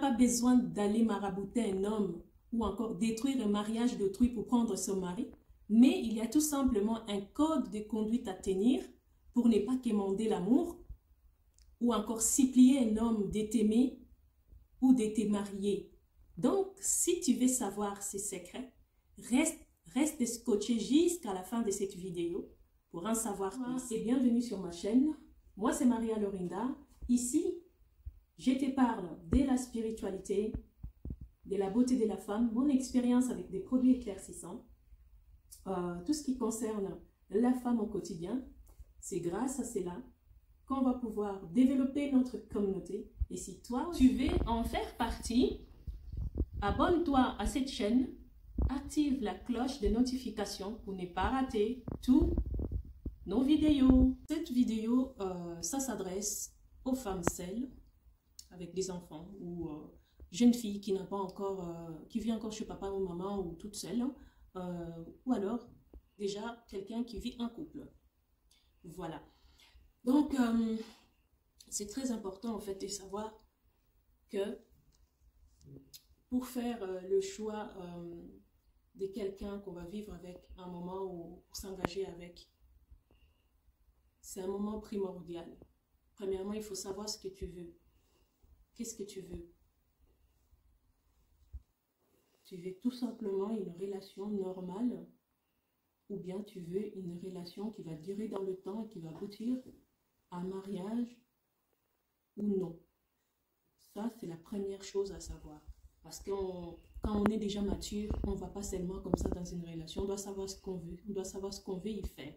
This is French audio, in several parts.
pas besoin d'aller marabouter un homme ou encore détruire un mariage d'autrui pour prendre son mari, mais il y a tout simplement un code de conduite à tenir pour ne pas quémander l'amour ou encore supplier un homme de t'aimer ou de te marier. Donc, si tu veux savoir ces secrets, reste scotché jusqu'à la fin de cette vidéo pour en savoir plus. Et bienvenue sur ma chaîne. Moi, c'est Maria Lorinda. Ici, je te parle de la spiritualité, de la beauté de la femme, mon expérience avec des produits éclaircissants, tout ce qui concerne la femme au quotidien. C'est grâce à cela qu'on va pouvoir développer notre communauté. Et si toi, tu veux en faire partie, abonne-toi à cette chaîne, active la cloche de notification pour ne pas rater tous nos vidéos. Cette vidéo, ça s'adresse aux femmes seules, avec des enfants, ou jeunes filles qui n'a pas encore, qui vit encore chez papa ou maman, ou toute seule, ou alors déjà quelqu'un qui vit en couple. Voilà. Donc, c'est très important en fait de savoir que pour faire le choix de quelqu'un qu'on va vivre avec un moment ou pour s'engager avec, c'est un moment primordial. Premièrement, il faut savoir ce que tu veux. Qu'est-ce que tu veux? Tu veux tout simplement une relation normale ou bien tu veux une relation qui va durer dans le temps et qui va aboutir à un mariage ou non? Ça, c'est la première chose à savoir. Parce que quand on est déjà mature, on ne va pas seulement comme ça dans une relation. On doit savoir ce qu'on veut. On doit savoir ce qu'on veut y faire.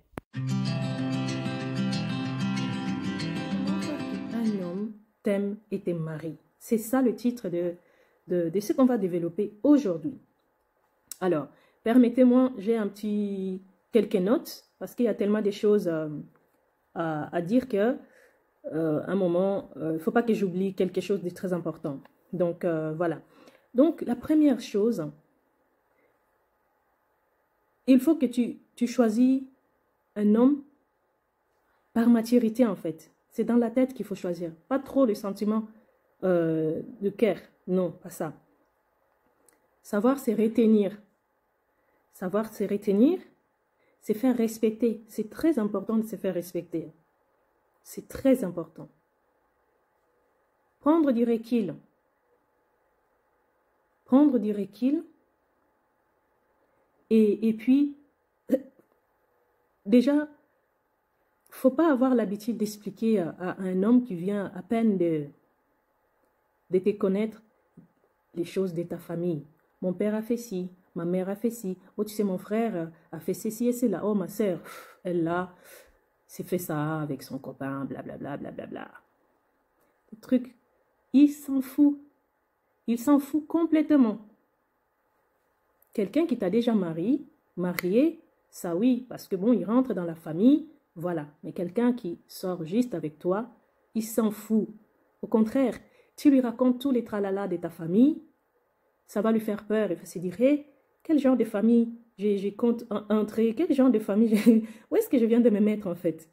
Un homme t'aime et te marie. C'est ça le titre de ce qu'on va développer aujourd'hui. Alors, permettez-moi, j'ai quelques notes, parce qu'il y a tellement de choses à dire que, un moment, il ne faut pas que j'oublie quelque chose de très important. Donc, voilà. Donc, la première chose, il faut que tu choisis un homme par maturité, en fait. C'est dans la tête qu'il faut choisir. Pas trop les sentiments de cœur. Non, pas ça. Savoir, c'est retenir. Savoir, c'est retenir, c'est faire respecter. C'est très important de se faire respecter. C'est très important. Prendre du recul. Prendre du recul. Et puis, déjà, il ne faut pas avoir l'habitude d'expliquer à un homme qui vient à peine de te connaître les choses de ta famille. Mon père a fait ci, ma mère a fait ci. Oh, tu sais, mon frère a fait ceci et cela. Oh, ma soeur, elle là, s'est fait ça avec son copain, blablabla, blablabla. Le truc, il s'en fout. Il s'en fout complètement. Quelqu'un qui t'a déjà marié, ça oui, parce que bon, il rentre dans la famille, voilà. Mais quelqu'un qui sort juste avec toi, il s'en fout. Au contraire, tu lui racontes tous les tralala de ta famille, ça va lui faire peur. Il va se dire, hey, quel genre de famille je compte entrer, quel genre de famille, où est-ce que je viens de me mettre en fait?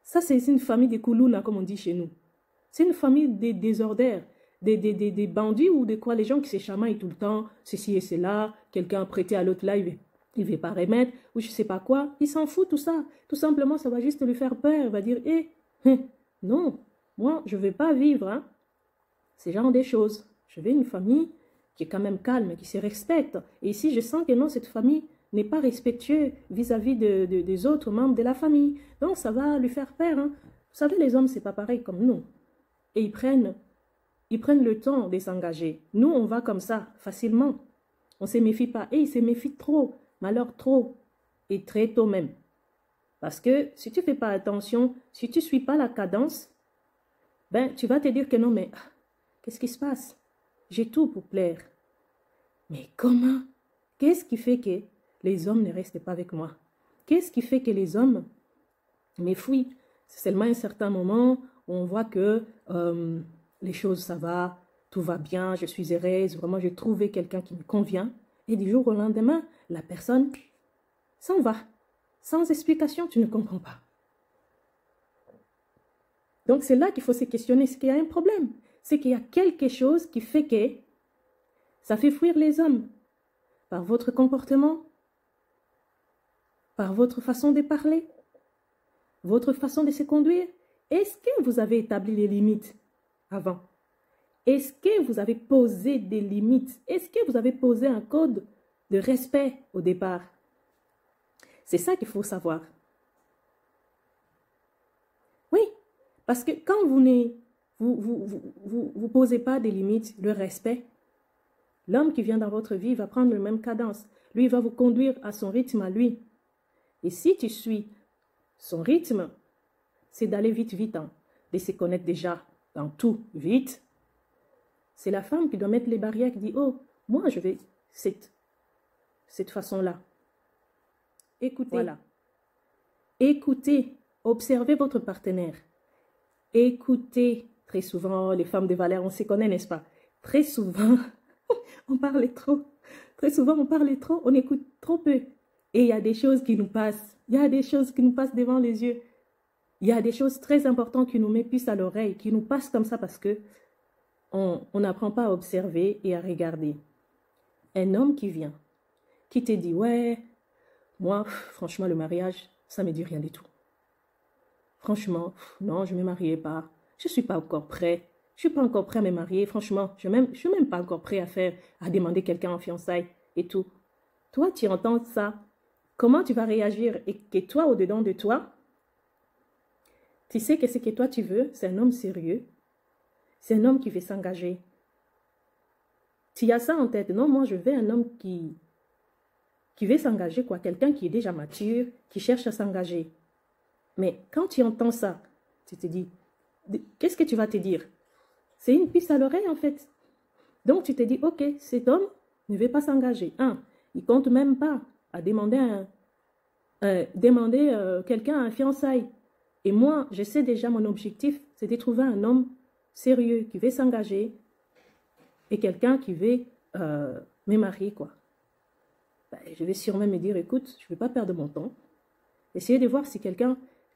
Ça, c'est une famille de koulouna, comme on dit chez nous. C'est une famille des désordres, des bandits ou de quoi, les gens qui se chamaillent tout le temps, ceci et cela, quelqu'un a prêté à l'autre là, il ne veut pas remettre, ou je ne sais pas quoi. Il s'en fout tout ça. Tout simplement, ça va juste lui faire peur. Il va dire, hé, non, moi, je ne vais pas vivre hein, ce genre de choses. Je veux une famille qui est quand même calme, qui se respecte. Et ici, je sens que non, cette famille n'est pas respectueuse vis-à-vis des autres membres de la famille. Donc, ça va lui faire peur. Hein. Vous savez, les hommes, ce n'est pas pareil comme nous. Et ils prennent le temps de s'engager. Nous, on va comme ça, facilement. On ne se méfie pas. Et ils se méfient trop. Malheur trop. Et très tôt même. Parce que si tu ne fais pas attention, si tu ne suis pas la cadence, ben, tu vas te dire que non, mais qu'est-ce qui se passe? J'ai tout pour plaire. Mais comment? Qu'est-ce qui fait que les hommes ne restent pas avec moi? Qu'est-ce qui fait que les hommes me fuient? C'est seulement un certain moment où on voit que les choses, ça va, tout va bien, je suis heureuse, vraiment, j'ai trouvé quelqu'un qui me convient. Et du jour au lendemain, la personne s'en va. Sans explication, tu ne comprends pas. Donc, c'est là qu'il faut se questionner. Est-ce qu'il y a un problème? c'est qu'il y a quelque chose qui fait que ça fait fuir les hommes. Par votre comportement, par votre façon de parler, votre façon de se conduire. Est-ce que vous avez établi les limites avant? Est-ce que vous avez posé des limites? Est-ce que vous avez posé un code de respect au départ? C'est ça qu'il faut savoir. Oui, parce que quand vous posez pas des limites, le respect, l'homme qui vient dans votre vie va prendre la même cadence. Lui, il va vous conduire à son rythme à lui. Et si tu suis son rythme, c'est d'aller vite, vite, hein, de se connaître déjà dans tout, vite. C'est la femme qui doit mettre les barrières, qui dit, oh, moi, je vais cette façon-là. Écoutez. Voilà. Écoutez, observez votre partenaire. Écoutez. Très souvent, les femmes de valeur, on se connaît, n'est-ce pas? Très souvent, on parle trop. Très souvent, on parle trop, on écoute trop peu. Et il y a des choses qui nous passent. Il y a des choses qui nous passent devant les yeux. Il y a des choses très importantes qui nous mettent plus à l'oreille, qui nous passent comme ça parce que on n'apprend pas à observer et à regarder. Un homme qui vient, qui te dit, ouais, moi, franchement, le mariage, ça ne me dit rien du tout. Franchement, non, je ne me marierai pas. Je ne suis pas encore prêt. Je ne suis pas encore prêt à me marier. Franchement, je ne suis même pas encore prêt à demander quelqu'un en fiançailles et tout. Toi, tu entends ça. Comment tu vas réagir? Et que toi, au-dedans de toi, tu sais que ce que toi tu veux, c'est un homme sérieux. C'est un homme qui veut s'engager. Tu as ça en tête. Non, moi, je veux un homme qui veut s'engager, quoi. Quelqu'un qui est déjà mature, qui cherche à s'engager. Mais quand tu entends ça, tu te dis, qu'est-ce que tu vas te dire? C'est une piste à l'oreille, en fait. Donc, tu te dis, ok, cet homme ne veut pas s'engager. Il ne compte même pas à demander quelqu'un à un fiançailles. Et moi, je sais déjà mon objectif, c'est de trouver un homme sérieux qui veut s'engager et quelqu'un qui veut me marier, quoi. Je vais sûrement me dire, écoute, je ne vais pas perdre mon temps. Essayer de voir si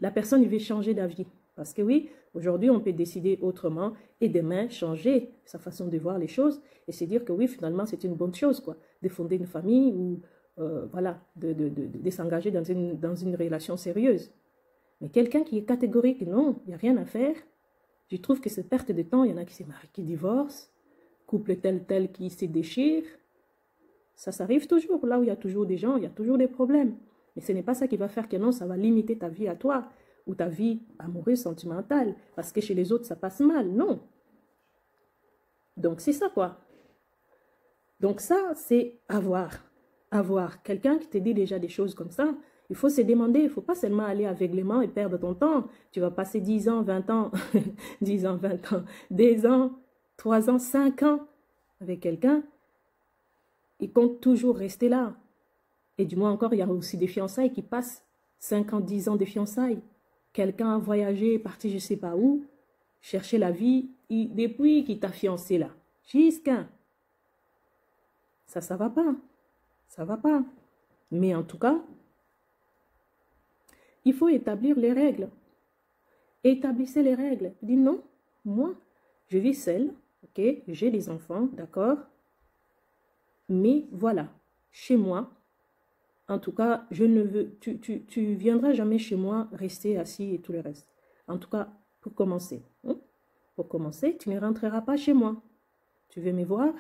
la personne veut changer d'avis. Parce que oui, aujourd'hui, on peut décider autrement et demain, changer sa façon de voir les choses et se dire que oui, finalement, c'est une bonne chose, quoi, de fonder une famille ou voilà, de s'engager dans une relation sérieuse. Mais quelqu'un qui est catégorique, non, il n'y a rien à faire, je trouve que c'est perte de temps. Il y en a qui se marient, qui divorcent, couple tel qui se déchire. Ça arrive toujours. Là où il y a toujours des gens, il y a toujours des problèmes. Mais ce n'est pas ça qui va faire que non, ça va limiter ta vie à toi ou ta vie amoureuse, sentimentale. Parce que chez les autres, ça passe mal. Non. Donc, c'est ça, quoi. Donc, ça, c'est avoir quelqu'un qui te dit déjà des choses comme ça. Il faut se demander, il ne faut pas seulement aller aveuglément et perdre ton temps. Tu vas passer 10 ans, 20 ans, 10 ans, 20 ans, 2 ans, 3 ans, 5 ans avec quelqu'un. Il compte toujours rester là. Et du moins encore, il y a aussi des fiançailles qui passent 5 ans, 10 ans de fiançailles. Quelqu'un a voyagé, est parti je ne sais pas où, chercher la vie, depuis qu'il t'a fiancé là, jusqu'à... Ça va pas. Ça va pas. Mais en tout cas, il faut établir les règles. Établissez les règles. Dis non, moi, je vis seule, ok, j'ai des enfants, d'accord, mais voilà, chez moi, en tout cas, je ne veux, tu viendras jamais chez moi rester assis et tout le reste. En tout cas, pour commencer, tu ne rentreras pas chez moi. Tu veux me voir?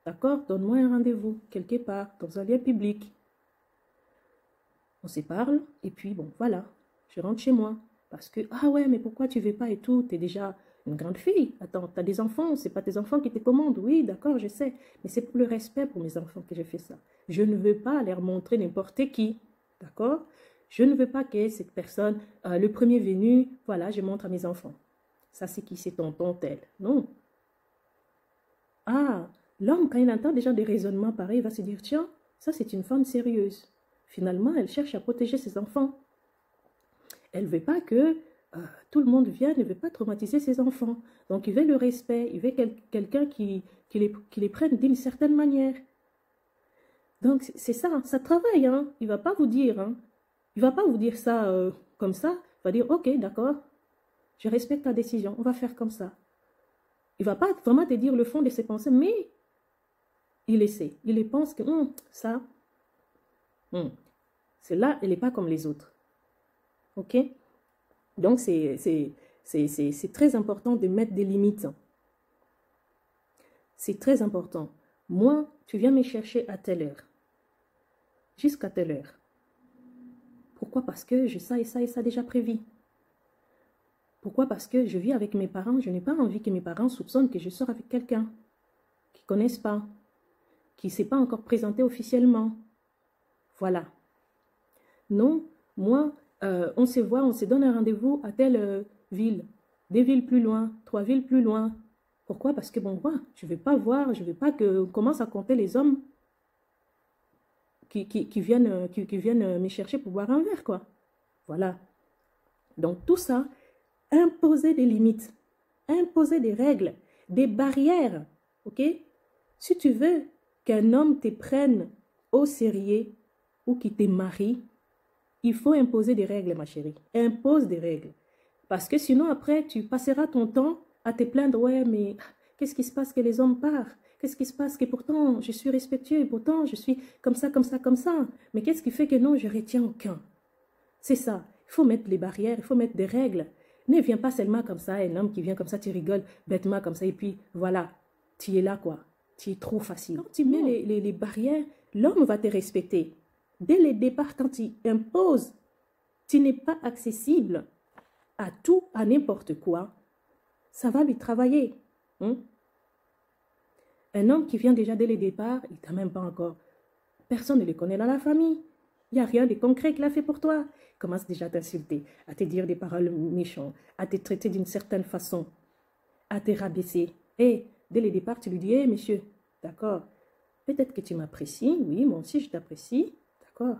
D'accord, donne-moi un rendez-vous, quelque part, dans un lieu public. On se parle, et puis bon, voilà, je rentre chez moi. Parce que, ah ouais, mais pourquoi tu ne veux pas et tout? Tu es déjà une grande fille. Attends, tu as des enfants, ce n'est pas tes enfants qui te commandent. Oui, d'accord, je sais. Mais c'est pour le respect pour mes enfants que je fais ça. Je ne veux pas leur montrer n'importe qui. D'accord? Je ne veux pas que cette personne, le premier venu, voilà, je montre à mes enfants. Ça, c'est qui? C'est tonton tel. Non. Ah, l'homme, quand il entend déjà des raisonnements pareils, il va se dire, tiens, ça, c'est une femme sérieuse. Finalement, elle cherche à protéger ses enfants. Elle ne veut pas que tout le monde vienne, elle ne veut pas traumatiser ses enfants. Donc, il veut le respect, il veut quelqu'un qui les prenne d'une certaine manière. Donc, c'est ça, ça travaille. Hein. Il ne va pas vous dire, hein. Il ne va pas vous dire ça comme ça. Il va dire, ok, d'accord, je respecte ta décision, on va faire comme ça. Il ne va pas vraiment te dire le fond de ses pensées, mais il essaie. Il pense que ça, celle-là, elle n'est pas comme les autres. OK? Donc, c'est très important de mettre des limites. C'est très important. Moi, tu viens me chercher à telle heure. Jusqu'à telle heure. Pourquoi? Parce que j'ai ça et ça et ça déjà prévu. Pourquoi? Parce que je vis avec mes parents. Je n'ai pas envie que mes parents soupçonnent que je sors avec quelqu'un qu'ils ne connaissent pas, qui ne s'est pas encore présenté officiellement. Voilà. Non, moi, on se voit, on se donne un rendez-vous à telle ville, 2 villes plus loin, 3 villes plus loin. Pourquoi? Parce que bon, moi, je ne vais pas voir, je ne veux pas qu'on commence à compter les hommes qui viennent me chercher pour boire un verre, quoi. Voilà. Donc tout ça, imposer des limites, imposer des règles, des barrières, ok? Si tu veux qu'un homme te prenne au sérieux ou qu'il te marie, il faut imposer des règles, ma chérie. Impose des règles. Parce que sinon, après, tu passeras ton temps à te plaindre. Ouais, mais qu'est-ce qui se passe que les hommes partent? Qu'est-ce qui se passe que pourtant, je suis respectueux, pourtant, je suis comme ça, comme ça, comme ça. Mais qu'est-ce qui fait que non, je retiens aucun? C'est ça. Il faut mettre les barrières, il faut mettre des règles. Ne viens pas seulement comme ça, un homme qui vient comme ça, tu rigoles bêtement comme ça, et puis voilà, tu es là, quoi. Tu es trop facile. Quand tu mets les barrières, l'homme va te respecter. Dès le départ, quand tu imposes, tu n'es pas accessible à tout, à n'importe quoi, ça va lui travailler. Un homme qui vient déjà dès le départ, il t'a même pas encore. Personne ne le connaît dans la famille. Il n'y a rien de concret qu'il a fait pour toi. Il commence déjà à t'insulter, à te dire des paroles méchantes, à te traiter d'une certaine façon, à te rabaisser. Et dès le départ, tu lui dis, monsieur, d'accord, peut-être que tu m'apprécies, oui, moi aussi je t'apprécie, d'accord,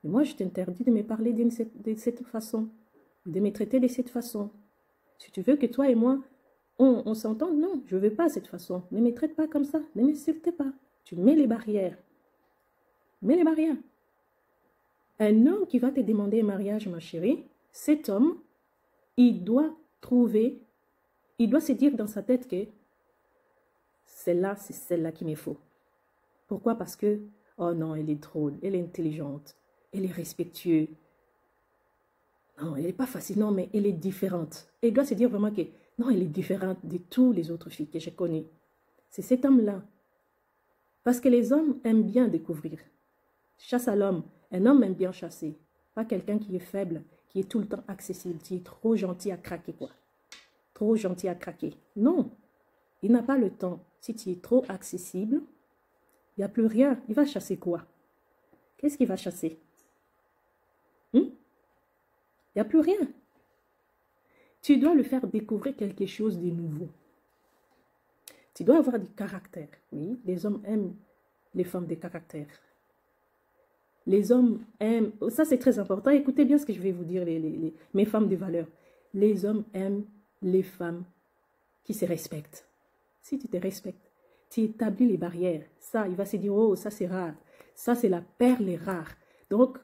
mais moi je t'interdis de me parler de cette façon, de me traiter de cette façon. Si tu veux que toi et moi, on s'entende, non, je ne veux pas cette façon. Ne me traite pas comme ça, ne m'insulte pas. Tu mets les barrières. Mets les barrières. Un homme qui va te demander un mariage, ma chérie, cet homme, il doit se dire dans sa tête que celle-là, c'est celle-là qu'il me faut. Pourquoi? Parce que, oh non, elle est drôle, elle est intelligente, elle est respectueuse. Non, elle n'est pas facile, non, mais elle est différente. Et il doit se dire vraiment que, non, elle est différente de toutes les autres filles que j'ai connues. C'est cet homme-là. Parce que les hommes aiment bien découvrir. Chasse à l'homme. Un homme aime bien chasser. Pas quelqu'un qui est faible, qui est tout le temps accessible, qui est trop gentil à craquer, quoi. Trop gentil à craquer. Non, il n'a pas le temps. Si tu es trop accessible, il n'y a plus rien. Il va chasser quoi? Qu'est-ce qu'il va chasser? Il n'y a plus rien. Tu dois lui faire découvrir quelque chose de nouveau. Tu dois avoir du caractère. Oui, les hommes aiment les femmes de caractère. Les hommes aiment, ça c'est très important, écoutez bien ce que je vais vous dire, mes femmes de valeur. Les hommes aiment les femmes qui se respectent. Si tu te respectes, tu établis les barrières. Ça, il va se dire, oh, ça c'est rare. Ça c'est la perle rare. Donc,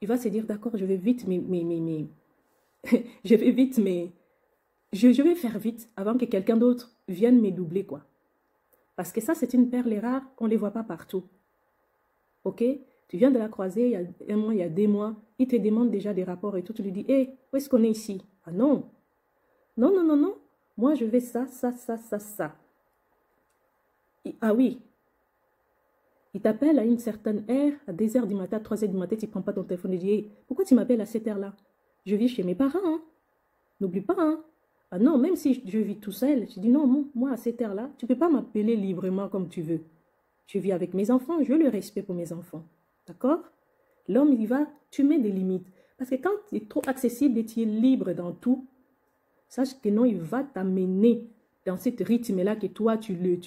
il va se dire, d'accord, je vais vite, je vais vite, je vais faire vite avant que quelqu'un d'autre vienne me doubler, quoi. Parce que ça, c'est une perle rare, on ne les voit pas partout. Ok? Tu viens de la croiser il y a un mois, il y a 2 mois, il te demande déjà des rapports et tout, tu lui dis, hé, où est-ce qu'on est ici? Ah non. Non, non, non, non. Moi, je vais ça, ça, ça, ça, ça. Ah oui. Il t'appelle à une certaine heure, à 2 heures du matin, à 3 heures du matin, tu ne prends pas ton téléphone et dis, hey, pourquoi tu m'appelles à cette heure-là? Je vis chez mes parents, hein. N'oublie pas, hein. Ah non, même si je vis tout seul, je dis non, moi, à cette heure-là, tu ne peux pas m'appeler librement comme tu veux. Je vis avec mes enfants, je le respect pour mes enfants. D'accord? L'homme, il va, tu mets des limites. Parce que quand tu es trop accessible et tu es libre dans tout, sache que non, il va t'amener dans ce rythme-là que toi, que lui,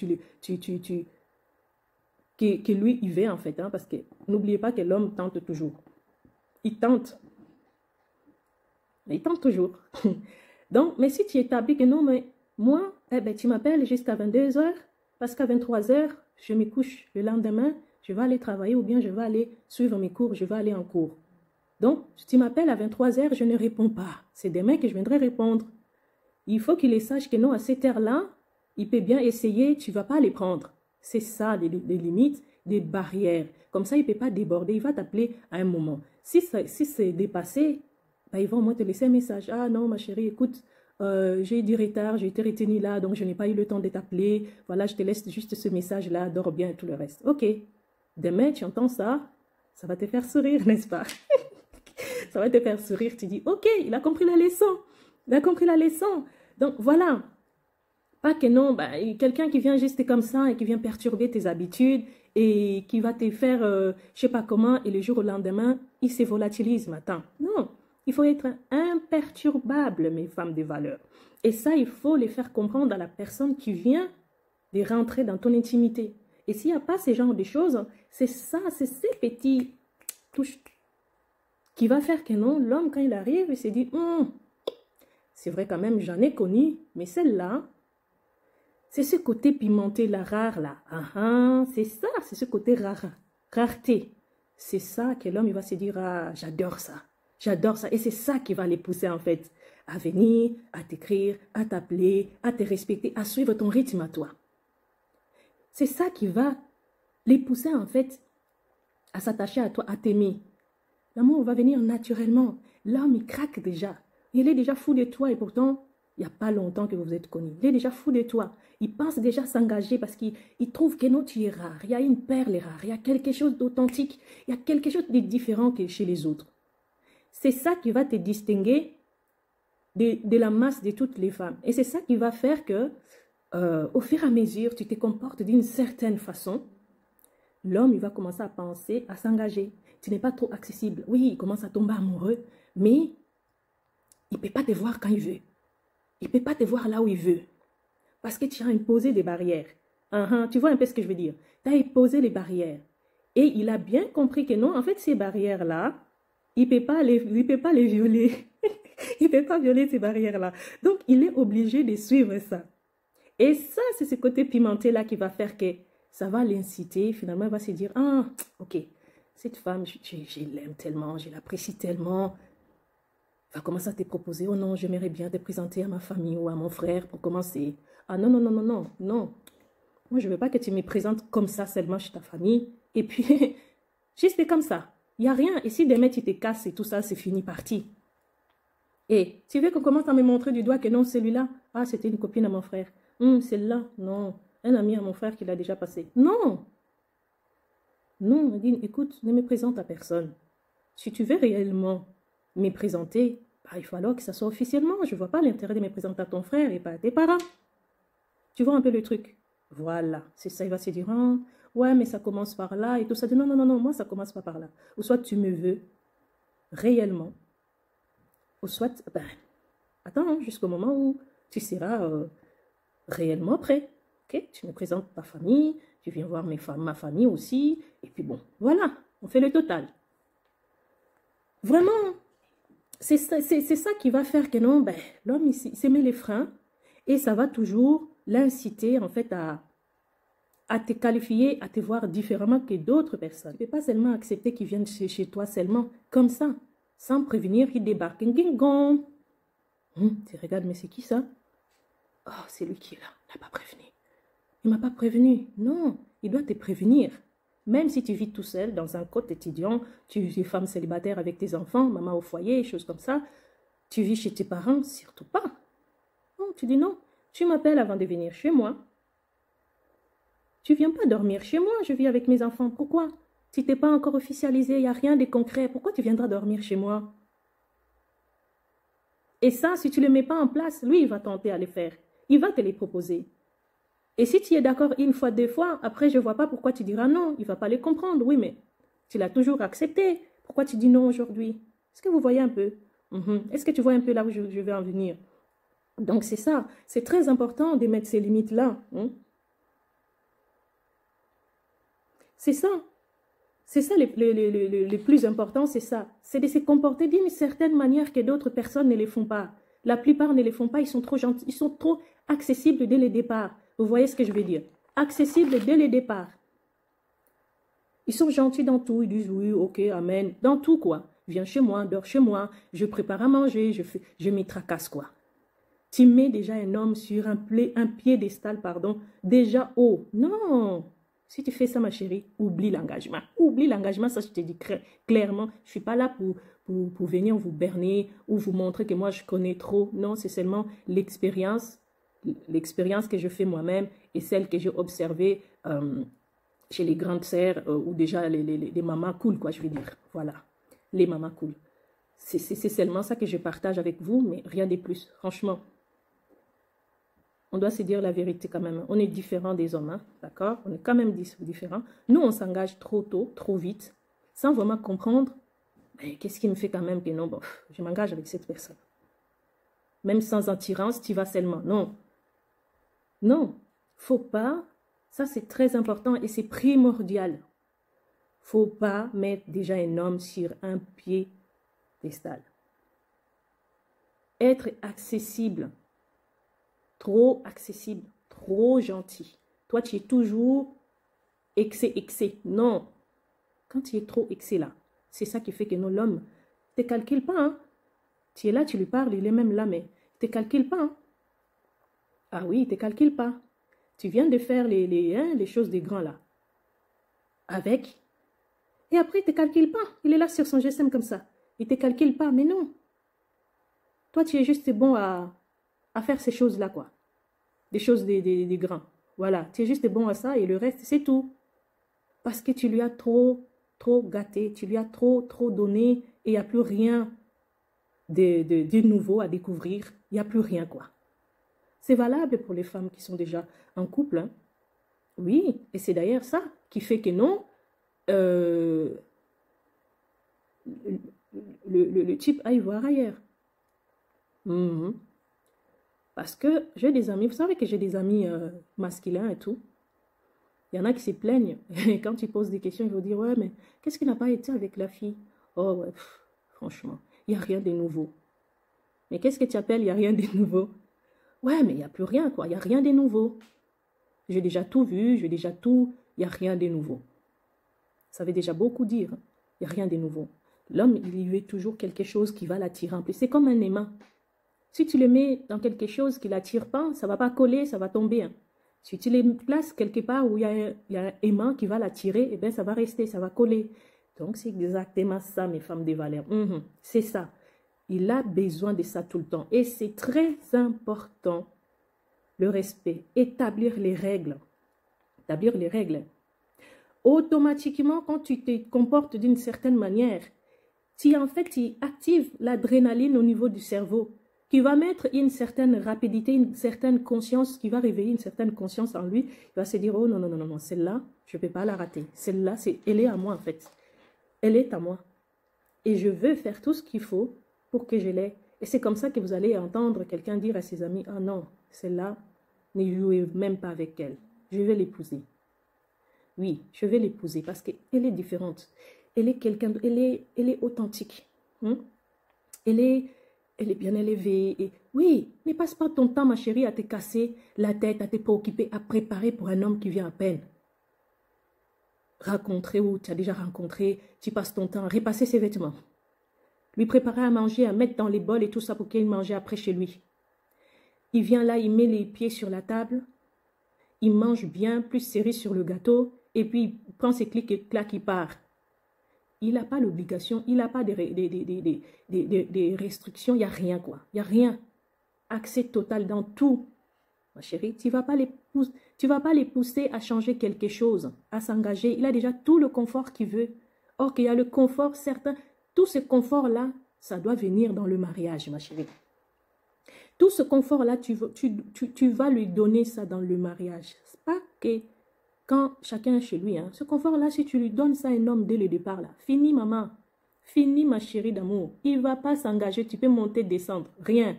il veut en fait. Hein, parce que n'oubliez pas que l'homme tente toujours. Il tente. Il tente toujours. Donc, mais si tu établis que non, mais moi, tu m'appelles jusqu'à 22 heures, parce qu'à 23 heures, je me couche le lendemain, je vais aller travailler ou bien je vais aller suivre mes cours, je vais aller en cours. Donc, si tu m'appelles à 23 heures, je ne réponds pas. C'est demain que je viendrai répondre. Il faut qu'il sache que non, à cette heure-là, il peut bien essayer, tu ne vas pas les prendre. C'est ça, des limites, des barrières. Comme ça, il ne peut pas déborder, il va t'appeler à un moment. Si c'est dépassé, ben, il va au moins te laisser un message. Ah non, ma chérie, écoute, j'ai eu du retard, j'ai été retenue là, donc je n'ai pas eu le temps de t'appeler. Voilà, je te laisse juste ce message-là, dors bien et tout le reste. Ok, demain, tu entends ça, ça va te faire sourire, n'est-ce pas? Ça va te faire sourire, tu dis, ok, il a compris la leçon. Il a compris la leçon. Donc, voilà. Pas que non, bah, quelqu'un qui vient juste comme ça et qui vient perturber tes habitudes et qui va te faire, je sais pas comment, et le jour au lendemain, il se volatilise, matin. Non, il faut être imperturbable, mes femmes de valeur. Et ça, il faut les faire comprendre à la personne qui vient de rentrer dans ton intimité. Et s'il n'y a pas ce genre de choses, c'est ça, c'est ces petits touches qui va faire que non, l'homme, quand il arrive, il se dit, c'est vrai quand même, j'en ai connu, mais celle-là, c'est ce côté pimenté, la rare, là. C'est ça, c'est ce côté rareté. C'est ça que l'homme, il va se dire, ah, j'adore ça. J'adore ça. Et c'est ça qui va les pousser, en fait, à venir, à t'écrire, à t'appeler, à te respecter, à suivre ton rythme à toi. C'est ça qui va les pousser, en fait, à s'attacher à toi, à t'aimer. L'amour va venir naturellement. L'homme, il craque déjà. Il est déjà fou de toi et pourtant, il n'y a pas longtemps que vous vous êtes connus. Il est déjà fou de toi. Il pense déjà s'engager parce qu'il trouve que non, tu es rare. Il y a une perle rare. Il y a quelque chose d'authentique. Il y a quelque chose de différent que chez les autres. C'est ça qui va te distinguer de la masse de toutes les femmes. Et c'est ça qui va faire que, au fur et à mesure, tu te comportes d'une certaine façon. L'homme, il va commencer à penser, à s'engager. Tu n'es pas trop accessible. Oui, il commence à tomber amoureux, mais il ne peut pas te voir quand il veut. Il ne peut pas te voir là où il veut. Parce que tu as imposé des barrières. Tu vois un peu ce que je veux dire. Tu as imposé les barrières. Et il a bien compris que non, en fait, ces barrières-là, il ne peut pas les violer. Il ne peut pas violer ces barrières-là. Donc, il est obligé de suivre ça. Et ça, c'est ce côté pimenté-là qui va faire que ça va l'inciter. Finalement, il va se dire, ah, ok, cette femme, je l'aime tellement, je l'apprécie tellement. Va commencer à te proposer, oh non, j'aimerais bien te présenter à ma famille ou à mon frère pour commencer. Ah non, non, non, non, non, non. Moi, je ne veux pas que tu me présentes comme ça seulement chez ta famille. Et puis, juste comme ça. Il n'y a rien. Et si demain tu te casses et tout ça, c'est fini, parti. Et tu veux qu'on commence à me montrer du doigt que non, celui-là, ah, c'était une copine à mon frère. Celle-là, non. Un ami à mon frère qui l'a déjà passé. Non. Non, Nadine, écoute, ne me présente à personne. Si tu veux réellement me présenter, bah, il faut alors que ça soit officiellement. Je ne vois pas l'intérêt de me présenter à ton frère et pas à tes parents. Tu vois un peu le truc? Voilà, c'est ça, il va se dire, ah, ouais, mais ça commence par là et tout ça. Non, non, non, non, moi, ça commence pas par là. Ou soit tu me veux réellement, ou soit, ben, attends jusqu'au moment où tu seras réellement prêt. Ok, tu me présentes ta famille, tu viens voir ma famille aussi, et puis bon, voilà, on fait le total. Vraiment, c'est ça qui va faire que non, ben, l'homme, il se met les freins, et ça va toujours l'inciter, en fait, à te qualifier, à te voir différemment que d'autres personnes. Tu ne peux pas seulement accepter qu'ils viennent chez toi seulement, comme ça, sans prévenir qu'ils débarquent. Tu regardes, mais c'est qui ça? Oh, c'est lui qui est là, il n'a pas prévenu. Il ne m'a pas prévenu. Non, il doit te prévenir. Même si tu vis tout seul dans un code étudiant, tu es femme célibataire avec tes enfants, maman au foyer, choses comme ça, tu vis chez tes parents, surtout pas. Non, tu dis non, tu m'appelles avant de venir chez moi. Tu ne viens pas dormir chez moi, je vis avec mes enfants. Pourquoi? Si tu n'es pas encore officialisé, il n'y a rien de concret. Pourquoi tu viendras dormir chez moi? Et ça, si tu ne le mets pas en place, lui, il va tenter à le faire. Il va te les proposer. Et si tu es d'accord une fois, deux fois, après, je ne vois pas pourquoi tu diras non. Il ne va pas les comprendre. Oui, mais tu l'as toujours accepté. Pourquoi tu dis non aujourd'hui? Est-ce que vous voyez un peu? Est-ce que tu vois un peu là où je vais en venir? Donc, c'est ça. C'est très important de mettre ces limites-là. C'est ça. C'est ça le plus important, c'est ça. C'est de se comporter d'une certaine manière que d'autres personnes ne le font pas. La plupart ne le font pas, ils sont trop gentils, ils sont trop accessibles dès le départ. Vous voyez ce que je veux dire? Accessibles dès le départ. Ils sont gentils dans tout, ils disent oui, ok, amen. Dans tout, quoi. Viens chez moi, dors chez moi, je prépare à manger, je me tracasse, quoi. Tu mets déjà un homme sur un piédestal, pardon, déjà haut. Non. Si tu fais ça, ma chérie, oublie l'engagement. Oublie l'engagement, ça je te dis clairement. Je ne suis pas là pour venir vous berner ou vous montrer que moi je connais trop. Non, c'est seulement l'expérience que je fais moi-même et celle que j'ai observée chez les grandes sœurs ou déjà les mamans cool, quoi, je veux dire. Voilà, les mamans cool. C'est seulement ça que je partage avec vous, mais rien de plus. Franchement, on doit se dire la vérité quand même. On est différents des hommes, hein, d'accord? On est quand même différents. Nous, on s'engage trop tôt, trop vite, sans vraiment comprendre. Qu'est-ce qui me fait quand même que non, bon, je m'engage avec cette personne. Même sans attirance, tu vas seulement. Non. Non, faut pas. Ça, c'est très important et c'est primordial. Faut pas mettre déjà un homme sur un piédestal. Être accessible. Trop accessible, trop gentil. Toi, tu es toujours excès. Non. Quand tu es trop excès là, c'est ça qui fait que non, l'homme ne te calcule pas. Hein. Tu es là, tu lui parles, il est même là, mais il ne te calcule pas. Hein. Ah oui, il ne te calcule pas. Tu viens de faire les choses des grands là. Avec. Et après, il ne te calcule pas. Il est là sur son GSM comme ça. Il ne te calcule pas, mais non. Toi, tu es juste bon à faire ces choses-là, quoi. Des choses des grands. Voilà, tu es juste bon à ça et le reste, c'est tout. Parce que tu lui as trop gâté, tu lui as trop donné et il n'y a plus rien de nouveau à découvrir. Il n'y a plus rien, quoi. C'est valable pour les femmes qui sont déjà en couple. Hein. Oui, et c'est d'ailleurs ça qui fait que non, le type aille voir ailleurs. Parce que j'ai des amis, vous savez que j'ai des amis masculins et tout. Il y en a qui se plaignent. Et quand tu poses des questions, ils vont dire, ouais, mais qu'est-ce qui n'a pas été avec la fille? Oh, ouais, franchement, il n'y a rien de nouveau. Mais qu'est-ce que tu appelles, il n'y a rien de nouveau? Ouais, mais il n'y a plus rien, quoi. Il n'y a rien de nouveau. J'ai déjà tout vu, j'ai déjà tout. Il n'y a rien de nouveau. Ça veut déjà beaucoup dire. Il n'y a rien de nouveau. L'homme, il y veut toujours quelque chose qui va l'attirer en plus. C'est comme un aimant. Si tu le mets dans quelque chose qui ne l'attire pas, ça ne va pas coller, ça va tomber. Hein. Si tu les places quelque part où il y a un aimant qui va l'attirer, eh bien, ça va rester, ça va coller. Donc, c'est exactement ça, mes femmes de valeur. C'est ça. Il a besoin de ça tout le temps. Et c'est très important, le respect. Établir les règles. Établir les règles. Automatiquement, quand tu te comportes d'une certaine manière, tu actives l'adrénaline au niveau du cerveau, qui va mettre une certaine rapidité, une certaine conscience, qui va réveiller une certaine conscience en lui. Il va se dire, oh non, non, non, non, celle-là, je ne peux pas la rater. Celle-là, elle est à moi en fait. Elle est à moi. Et je veux faire tout ce qu'il faut pour que je l'aie. Et c'est comme ça que vous allez entendre quelqu'un dire à ses amis, ah non, celle-là, ne jouez même pas avec elle. Je vais l'épouser. Oui, je vais l'épouser parce qu'elle est différente. Elle est quelqu'un, elle est authentique. Elle est bien élevée. Et oui, ne passe pas ton temps, ma chérie, à te casser la tête, à te préoccuper, à préparer pour un homme qui vient à peine. Rencontrer ou tu as déjà rencontré, tu passes ton temps à repasser ses vêtements. Lui préparer à manger, à mettre dans les bols et tout ça pour qu'il mange après chez lui. Il vient là, il met les pieds sur la table, il mange bien, plus serré sur le gâteau, et puis il prend ses clics et claques, il part. Il n'a pas l'obligation, il n'a pas des restrictions, il n'y a rien quoi. Il n'y a rien. Accès total dans tout. Ma chérie, tu ne vas pas les pousser à changer quelque chose, à s'engager. Il a déjà tout le confort qu'il veut. Or qu'il y a le confort certain. Tout ce confort-là, ça doit venir dans le mariage, ma chérie. Tout ce confort-là, tu vas lui donner ça dans le mariage. C'est pas que quand chacun est chez lui, hein, ce confort-là, si tu lui donnes ça à un homme dès le départ, là, fini maman, fini ma chérie d'amour. Il ne va pas s'engager, tu peux monter, descendre, rien.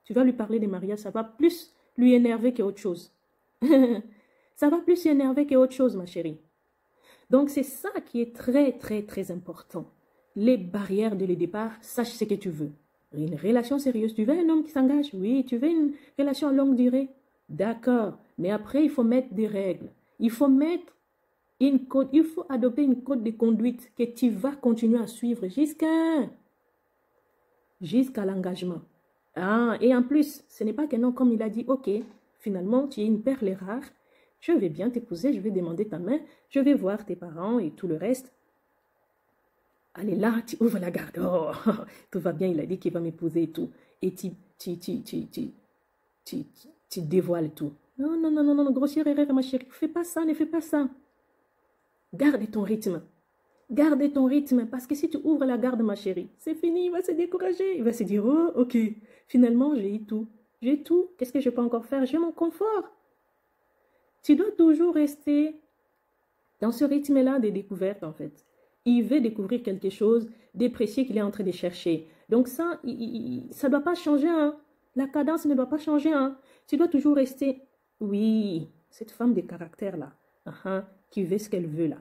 Tu vas lui parler de mariage, ça va plus lui énerver qu'autre chose. Ça va plus lui énerver qu'autre chose, ma chérie. Donc, c'est ça qui est très, très, très important. Les barrières dès le départ, sache ce que tu veux. Une relation sérieuse, tu veux un homme qui s'engage? Oui, tu veux une relation à longue durée? D'accord, mais après, il faut mettre des règles. Il faut mettre une code, il faut adopter une code de conduite que tu vas continuer à suivre jusqu'à l'engagement. Ah, et en plus, ce n'est pas qu'un homme comme il a dit, ok, finalement, tu es une perle rare, je vais bien t'épouser, je vais demander ta main, je vais voir tes parents et tout le reste. Allez là, tu ouvres la garde. Oh, tout va bien, il a dit qu'il va m'épouser et tout. Et tu dévoiles tout. Non, non, non, non, non, grossière erreur, ma chérie. Fais pas ça, ne fais pas ça. Garde ton rythme. Garde ton rythme, parce que si tu ouvres la garde, ma chérie, c'est fini, il va se décourager. Il va se dire, oh, ok, finalement, j'ai eu tout. J'ai tout. Qu'est-ce que je peux encore faire? J'ai mon confort. Tu dois toujours rester dans ce rythme-là des découvertes, en fait. Il veut découvrir quelque chose déprécié qu'il est en train de chercher. Donc ça, ça ne doit pas changer. Hein. La cadence ne doit pas changer. Hein. Tu dois toujours rester, oui, cette femme de caractère-là, qui veut ce qu'elle veut là.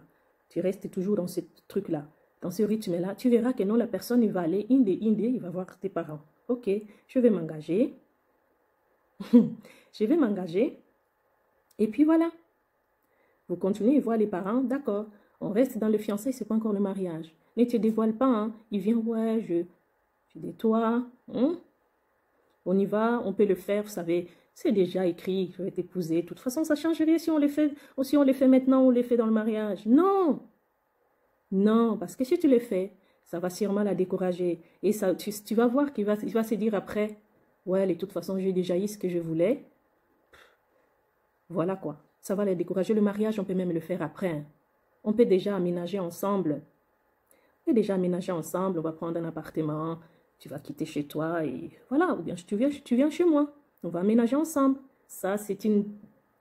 Tu restes toujours dans ce truc-là, dans ce rythme-là. Tu verras que non, la personne, il va aller, il va voir tes parents. Ok, je vais m'engager. Je vais m'engager. Et puis voilà. Vous continuez à voir les parents, d'accord. On reste dans le fiançailles, c'est pas encore le mariage. Ne te dévoile pas, hein. Il vient, ouais, je dis toi, hein? On y va, on peut le faire, vous savez, c'est déjà écrit, je vais t'épouser. De toute façon, ça ne change rien si on les fait, ou si on les fait maintenant ou on les fait dans le mariage. Non! Non, parce que si tu le fais, ça va sûrement la décourager. Et ça, tu vas voir qu'il va se dire après, ouais, de toute façon, j'ai déjà eu ce que je voulais. Voilà quoi. Ça va la décourager. Le mariage, on peut même le faire après. Hein. On peut déjà aménager ensemble. On peut déjà aménager ensemble. On va prendre un appartement. Tu vas quitter chez toi et voilà. Ou bien tu viens chez moi. On va aménager ensemble. Ça, c'est une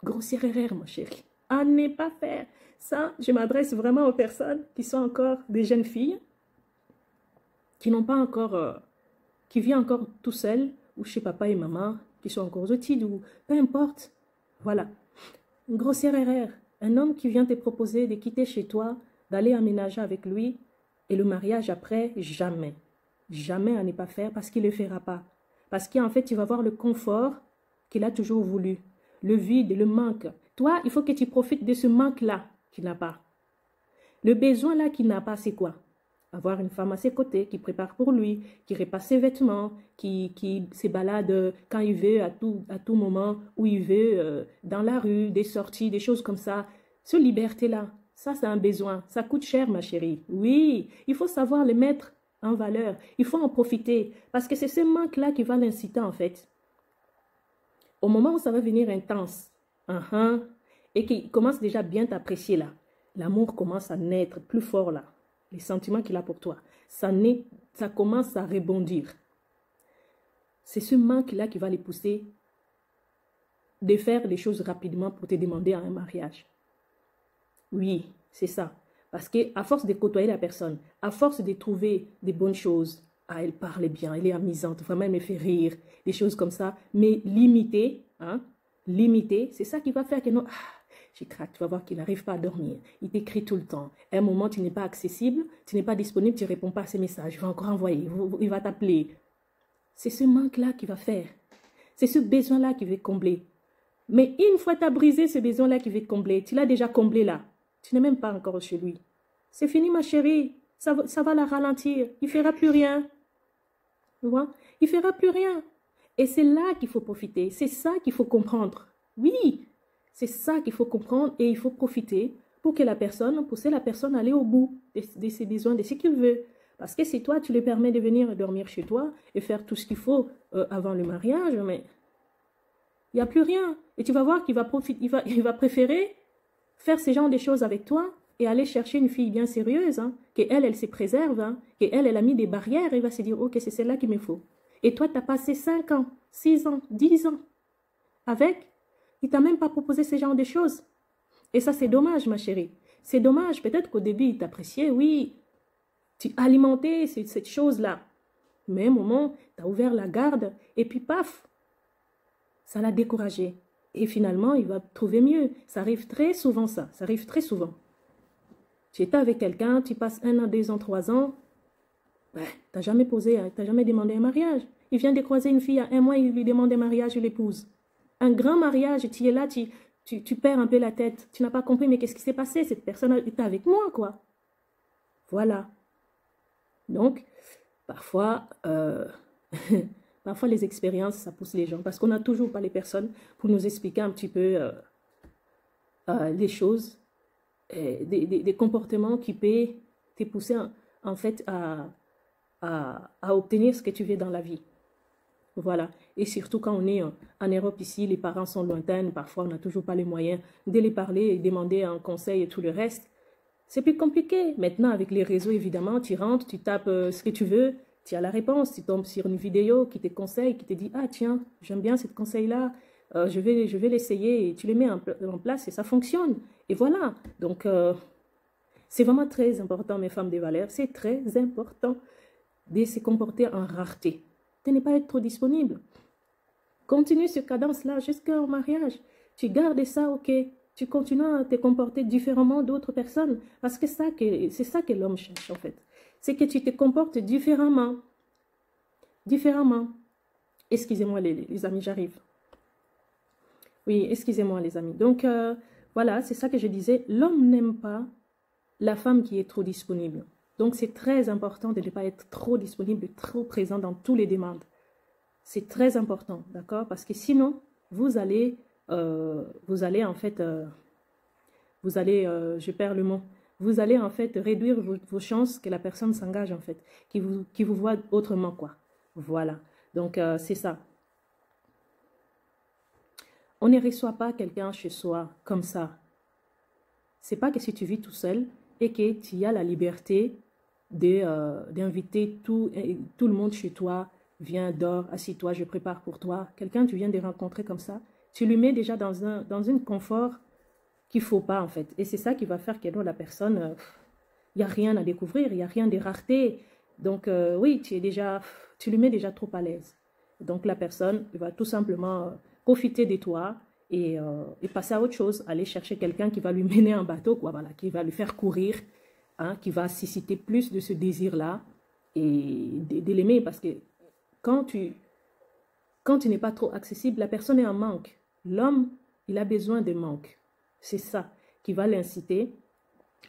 grossière erreur, ma chérie. À ne pas faire. Ça, je m'adresse vraiment aux personnes qui sont encore des jeunes filles, qui n'ont pas encore, qui vivent encore tout seuls, ou chez papa et maman, qui sont encore aux études, ou peu importe. Voilà. Une grossière erreur. Un homme qui vient te proposer de quitter chez toi, d'aller aménager avec lui, et le mariage après, jamais. Jamais à ne pas faire parce qu'il ne le fera pas. Parce qu'en fait, tu vas voir le confort qu'il a toujours voulu. Le vide, le manque. Toi, il faut que tu profites de ce manque-là qu'il n'a pas. Le besoin-là qu'il n'a pas, c'est quoi? Avoir une femme à ses côtés qui prépare pour lui, qui repasse ses vêtements, qui se balade quand il veut, à tout moment où il veut, dans la rue, des sorties, des choses comme ça. Cette liberté-là, ça c'est un besoin. Ça coûte cher, ma chérie. Oui, il faut savoir le mettre en valeur. Il faut en profiter parce que c'est ce manque-là qui va l'inciter en fait. Au moment où ça va venir intense, et qu'il commence déjà bien t'apprécier là, l'amour commence à naître plus fort là. Les sentiments qu'il a pour toi, ça commence à rebondir. C'est ce manque-là qui va les pousser de faire les choses rapidement pour te demander à un mariage. Oui, c'est ça. Parce qu'à force de côtoyer la personne, à force de trouver des bonnes choses, ah, elle parle bien, elle est amusante, vraiment elle me fait rire, des choses comme ça, mais limitées, limitées, c'est ça qui va faire que non... tu vas voir qu'il n'arrive pas à dormir. Il t'écrit tout le temps. À un moment, tu n'es pas accessible, tu n'es pas disponible, tu ne réponds pas à ses messages. Il va encore envoyer, il va t'appeler. C'est ce manque-là qu'il va faire. C'est ce besoin-là qu'il veut combler. Mais une fois que tu as brisé ce besoin-là qu'il veut combler, tu l'as déjà comblé là. Tu n'es même pas encore chez lui. C'est fini, ma chérie. Ça va la ralentir. Il ne fera plus rien. Tu vois? Il ne fera plus rien. Et c'est là qu'il faut profiter. C'est ça qu'il faut comprendre. Oui. C'est ça qu'il faut comprendre et il faut profiter pour pousser la personne à aller au bout de ses besoins, de ce qu'il veut. Parce que si toi, tu lui permets de venir dormir chez toi et faire tout ce qu'il faut avant le mariage, mais il n'y a plus rien. Et tu vas voir qu'il va il va préférer faire ce genre de choses avec toi et aller chercher une fille bien sérieuse, qu'elle se préserve, qu'elle a mis des barrières et il va se dire, ok, c'est celle-là qu'il me faut. Et toi, tu as passé 5 ans, 6 ans, 10 ans avec... Il t'a même pas proposé ce genre de choses. Et ça, c'est dommage, ma chérie. C'est dommage. Peut-être qu'au début, il t'appréciait, oui. Tu alimentais cette chose-là. Mais à un moment, tu as ouvert la garde et puis paf, ça l'a découragé. Et finalement, il va trouver mieux. Ça arrive très souvent, ça. Ça arrive très souvent. Tu étais avec quelqu'un, tu passes 1 an, 2 ans, 3 ans. Ouais, tu n'as jamais posé, tu n'as jamais demandé un mariage. Il vient de croiser une fille à 1 mois, il lui demande un mariage, il l'épouse. Un grand mariage, tu es là, tu perds un peu la tête. Tu n'as pas compris, mais qu'est-ce qui s'est passé? Cette personne était avec moi, quoi. Voilà. Donc, parfois, Parfois, les expériences, ça pousse les gens parce qu'on n'a toujours pas les personnes pour nous expliquer un petit peu les choses, des comportements qui peuvent te pousser en fait à obtenir ce que tu veux dans la vie. Voilà. Et surtout quand on est en Europe ici, les parents sont lointains, parfois on n'a toujours pas les moyens de les parler et demander un conseil et tout le reste. C'est plus compliqué. Maintenant, avec les réseaux, évidemment, tu rentres, tu tapes ce que tu veux, tu as la réponse, tu tombes sur une vidéo qui te conseille, qui te dit « Ah tiens, j'aime bien ce conseil-là, je vais l'essayer » et tu le mets en place et ça fonctionne. Et voilà. Donc, c'est vraiment très important, mes femmes de valeur, c'est très important de se comporter en rareté, de ne pas être trop disponible. Continue ce cadence-là jusqu'au mariage. Tu gardes ça, ok. Tu continues à te comporter différemment d'autres personnes. Parce que c'est ça que l'homme cherche, en fait. C'est que tu te comportes différemment. Différemment. Excusez-moi, les amis, j'arrive. Oui, excusez-moi, les amis. Donc, voilà, c'est ça que je disais. L'homme n'aime pas la femme qui est trop disponible. Donc, c'est très important de ne pas être trop disponible, trop présent dans toutes les demandes. C'est très important, d'accord? Parce que sinon, vous allez en fait, je perds le mot, vous allez en fait réduire vos chances que la personne s'engage en fait, qui vous voit autrement, quoi. Voilà, donc c'est ça. On ne reçoit pas quelqu'un chez soi comme ça. C'est pas que si tu vis tout seul et que tu as la liberté d'inviter tout le monde chez toi, viens, dors, assis-toi, je prépare pour toi. Quelqu'un tu viens de rencontrer comme ça, tu lui mets déjà dans un confort qu'il ne faut pas en fait. Et c'est ça qui va faire que la personne, il n'y a rien à découvrir, il n'y a rien de rareté. Donc oui, tu lui mets déjà trop à l'aise. Donc la personne va tout simplement profiter de toi et passer à autre chose, aller chercher quelqu'un qui va lui mener en bateau, quoi, voilà, qui va lui faire courir, hein, qui va susciter plus de ce désir-là et de l'aimer parce que quand tu n'es pas trop accessible, la personne est en manque. L'homme, il a besoin de manque. C'est ça qui va l'inciter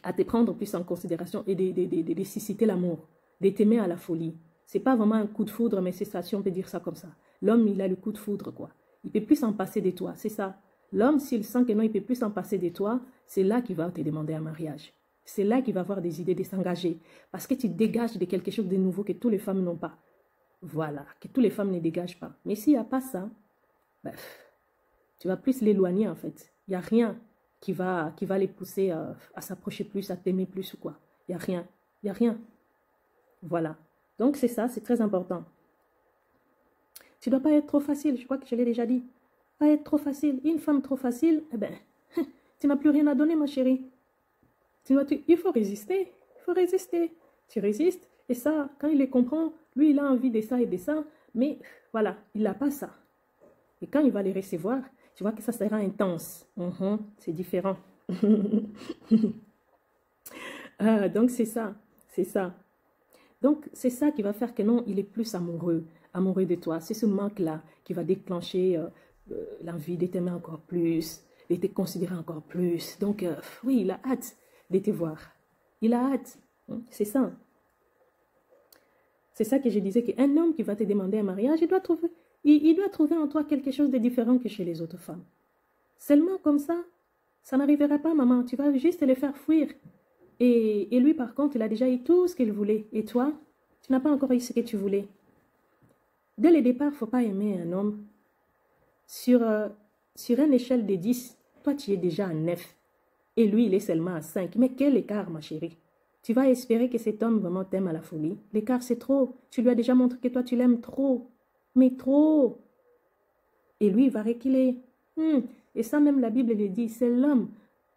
à te prendre plus en considération et de susciter l'amour, de t'aimer à la folie. C'est pas vraiment un coup de foudre, mais c'est ça, si on peut dire ça comme ça. L'homme, il a le coup de foudre, quoi. Il peut plus s'en passer de toi, c'est ça. L'homme, s'il sent que non, il peut plus s'en passer de toi, c'est là qu'il va te demander un mariage. C'est là qu'il va avoir des idées de s'engager. Parce que tu dégages de quelque chose de nouveau que toutes les femmes n'ont pas. Voilà, que toutes les femmes ne dégagent pas. Mais s'il n'y a pas ça, ben, tu vas plus l'éloigner en fait. Il n'y a rien qui va les pousser à s'approcher plus, à t'aimer plus ou quoi. Il n'y a rien. Il n'y a rien. Voilà. Donc c'est ça, c'est très important. Tu ne dois pas être trop facile, je crois que je l'ai déjà dit. Pas être trop facile. Une femme trop facile, eh ben, tu n'as plus rien à donner ma chérie. Il faut résister. Il faut résister. Tu résistes. Et ça, quand il les comprend, lui, il a envie de ça et de ça. Mais voilà, il n'a pas ça. Et quand il va les recevoir, tu vois que ça sera intense. C'est différent. Donc, c'est ça. C'est ça. Donc, c'est ça qui va faire que non, il est plus amoureux de toi. C'est ce manque-là qui va déclencher l'envie de t'aimer encore plus, de te considérer encore plus. Donc, oui, il a hâte de te voir. Il a hâte. C'est ça. C'est ça que je disais, qu'un homme qui va te demander un mariage, il doit trouver en toi quelque chose de différent que chez les autres femmes. Seulement comme ça n'arrivera pas, maman. Tu vas juste le faire fuir. Et lui, par contre, il a déjà eu tout ce qu'il voulait. Et toi, tu n'as pas encore eu ce que tu voulais. Dès le départ, il ne faut pas aimer un homme. Sur une échelle de 10, toi, tu es déjà à 9. Et lui, il est seulement à 5. Mais quel écart, ma chérie. Tu vas espérer que cet homme vraiment t'aime à la folie. L'écart, c'est trop. Tu lui as déjà montré que toi, tu l'aimes trop. Mais trop. Et lui, il va reculer. Et ça, même la Bible le dit, c'est l'homme.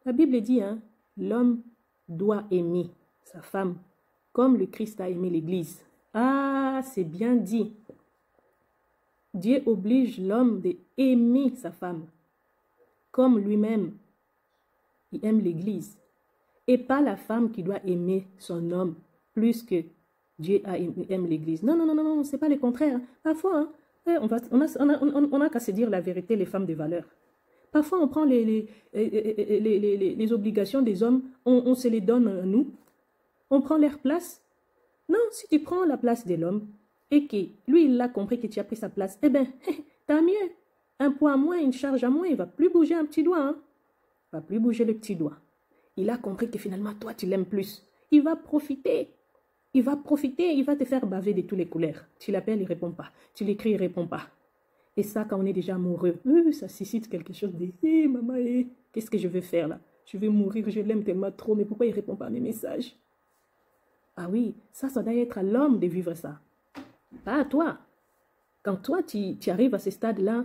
La Bible dit, hein, l'homme doit aimer sa femme comme le Christ a aimé l'Église. Ah, c'est bien dit. Dieu oblige l'homme d'aimer sa femme comme lui-même. Il aime l'Église. Et pas la femme qui doit aimer son homme plus que Dieu aime l'Église. Non, non, non, non, non, c'est pas le contraire. Parfois, hein, on a qu'à se dire la vérité, les femmes de valeur. Parfois, on prend les obligations des hommes, on se les donne à nous. On prend leur place. Non, si tu prends la place de l'homme et que lui, il a compris que tu as pris sa place, eh bien, tant mieux. Un poids à moins, une charge à moins, il ne va plus bouger un petit doigt. Hein. Il ne va plus bouger le petit doigt. Il a compris que finalement, toi, tu l'aimes plus. Il va profiter. Il va profiter, il va te faire baver de toutes les couleurs. Tu l'appelles, il ne répond pas. Tu l'écris, il ne répond pas. Et ça, quand on est déjà amoureux, ça suscite quelque chose de « Hé, maman, qu'est-ce que je vais faire là? Je vais mourir, je l'aime tellement trop, mais pourquoi il ne répond pas à mes messages ?» Ah oui, ça doit être à l'homme de vivre ça. Pas à toi. Quand toi, tu arrives à ce stade-là,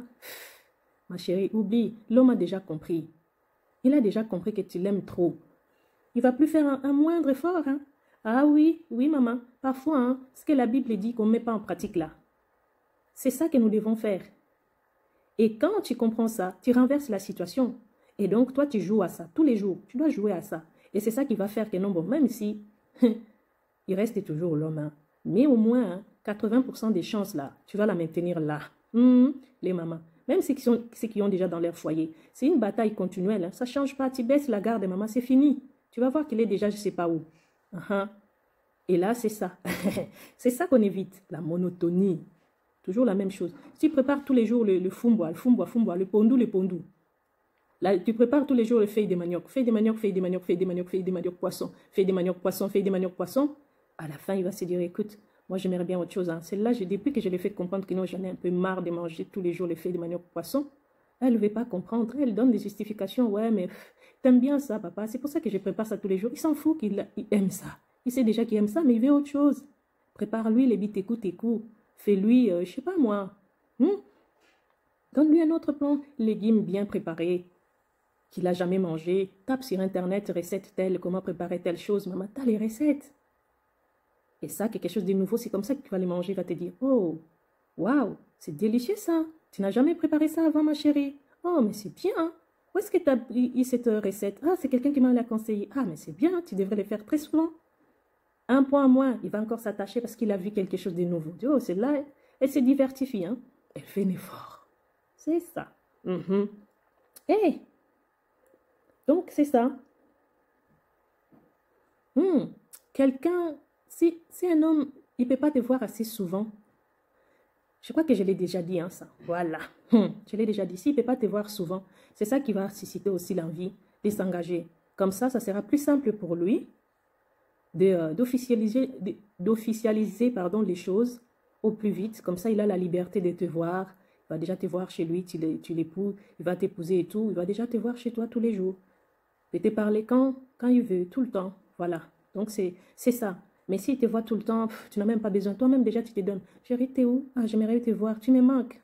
ma chérie, oublie, l'homme a déjà compris. Il a déjà compris que tu l'aimes trop. Il ne va plus faire un moindre effort. Hein. Ah oui, oui maman, parfois, hein, ce que la Bible dit qu'on ne met pas en pratique là. C'est ça que nous devons faire. Et quand tu comprends ça, tu renverses la situation. Et donc, toi, tu joues à ça tous les jours. Tu dois jouer à ça. Et c'est ça qui va faire que non, bon, même si il reste toujours l'homme, hein, mais au moins, hein, 80% des chances là, tu vas la maintenir là. Les mamans, même ceux qui ont déjà dans leur foyer, c'est une bataille continuelle. Hein, ça ne change pas. Tu baisses la garde, maman, c'est fini. Tu vas voir qu'il est déjà je ne sais pas où. Et là, c'est ça. C'est ça qu'on évite, la monotonie. Toujours la même chose. Tu prépares tous les jours le fumboa, le pondou. Là, tu prépares tous les jours le feuille de manioc, poisson, feuille de manioc, poisson. À la fin, il va se dire, écoute, moi, j'aimerais bien autre chose. Hein. Celle-là, depuis que je l'ai fait comprendre que non, j'en ai un peu marre de manger tous les jours les feuilles de manioc, poisson. Elle ne veut pas comprendre. Elle donne des justifications. Ouais, mais t'aimes bien ça, papa. C'est pour ça que je prépare ça tous les jours. Il s'en fout qu'il aime ça. Il sait déjà qu'il aime ça, mais il veut autre chose. Prépare-lui les bitécou. Fais-lui, je sais pas moi. Donne-lui un autre plan. Légumes bien préparés qu'il n'a jamais mangé. Tape sur Internet, recette telle, comment préparer telle chose. Maman, t'as les recettes. Et ça, quelque chose de nouveau, c'est comme ça que tu vas les manger. Il va te dire, oh, waouh, c'est délicieux ça. Tu n'as jamais préparé ça avant, ma chérie. Oh, mais c'est bien. Hein? Où est-ce que tu as eu cette recette? Ah, c'est quelqu'un qui m'a la conseillé. Ah, mais c'est bien, tu devrais le faire très souvent. Un point moins, il va encore s'attacher parce qu'il a vu quelque chose de nouveau. Oh, c'est là, elle se divertifie. Hein? Elle fait un effort. C'est ça. Hey! Donc, c'est ça. Quelqu'un, si un homme, il ne peut pas te voir assez souvent, je crois que je l'ai déjà dit, hein, ça. Voilà. Je l'ai déjà dit. S'il ne peut pas te voir souvent, c'est ça qui va susciter aussi l'envie de s'engager. Comme ça sera plus simple pour lui d'officialiser les choses au plus vite. Comme ça, il a la liberté de te voir. Il va déjà te voir chez lui, tu l'épouses, il va t'épouser et tout. Il va déjà te voir chez toi tous les jours. Il peut te parler quand il veut, tout le temps. Voilà. Donc, c'est ça. Mais s'il te voit tout le temps, tu n'as même pas besoin. Toi-même, déjà, tu te donnes. Chérie, t'es où? Ah, j'aimerais te voir. Tu me manques.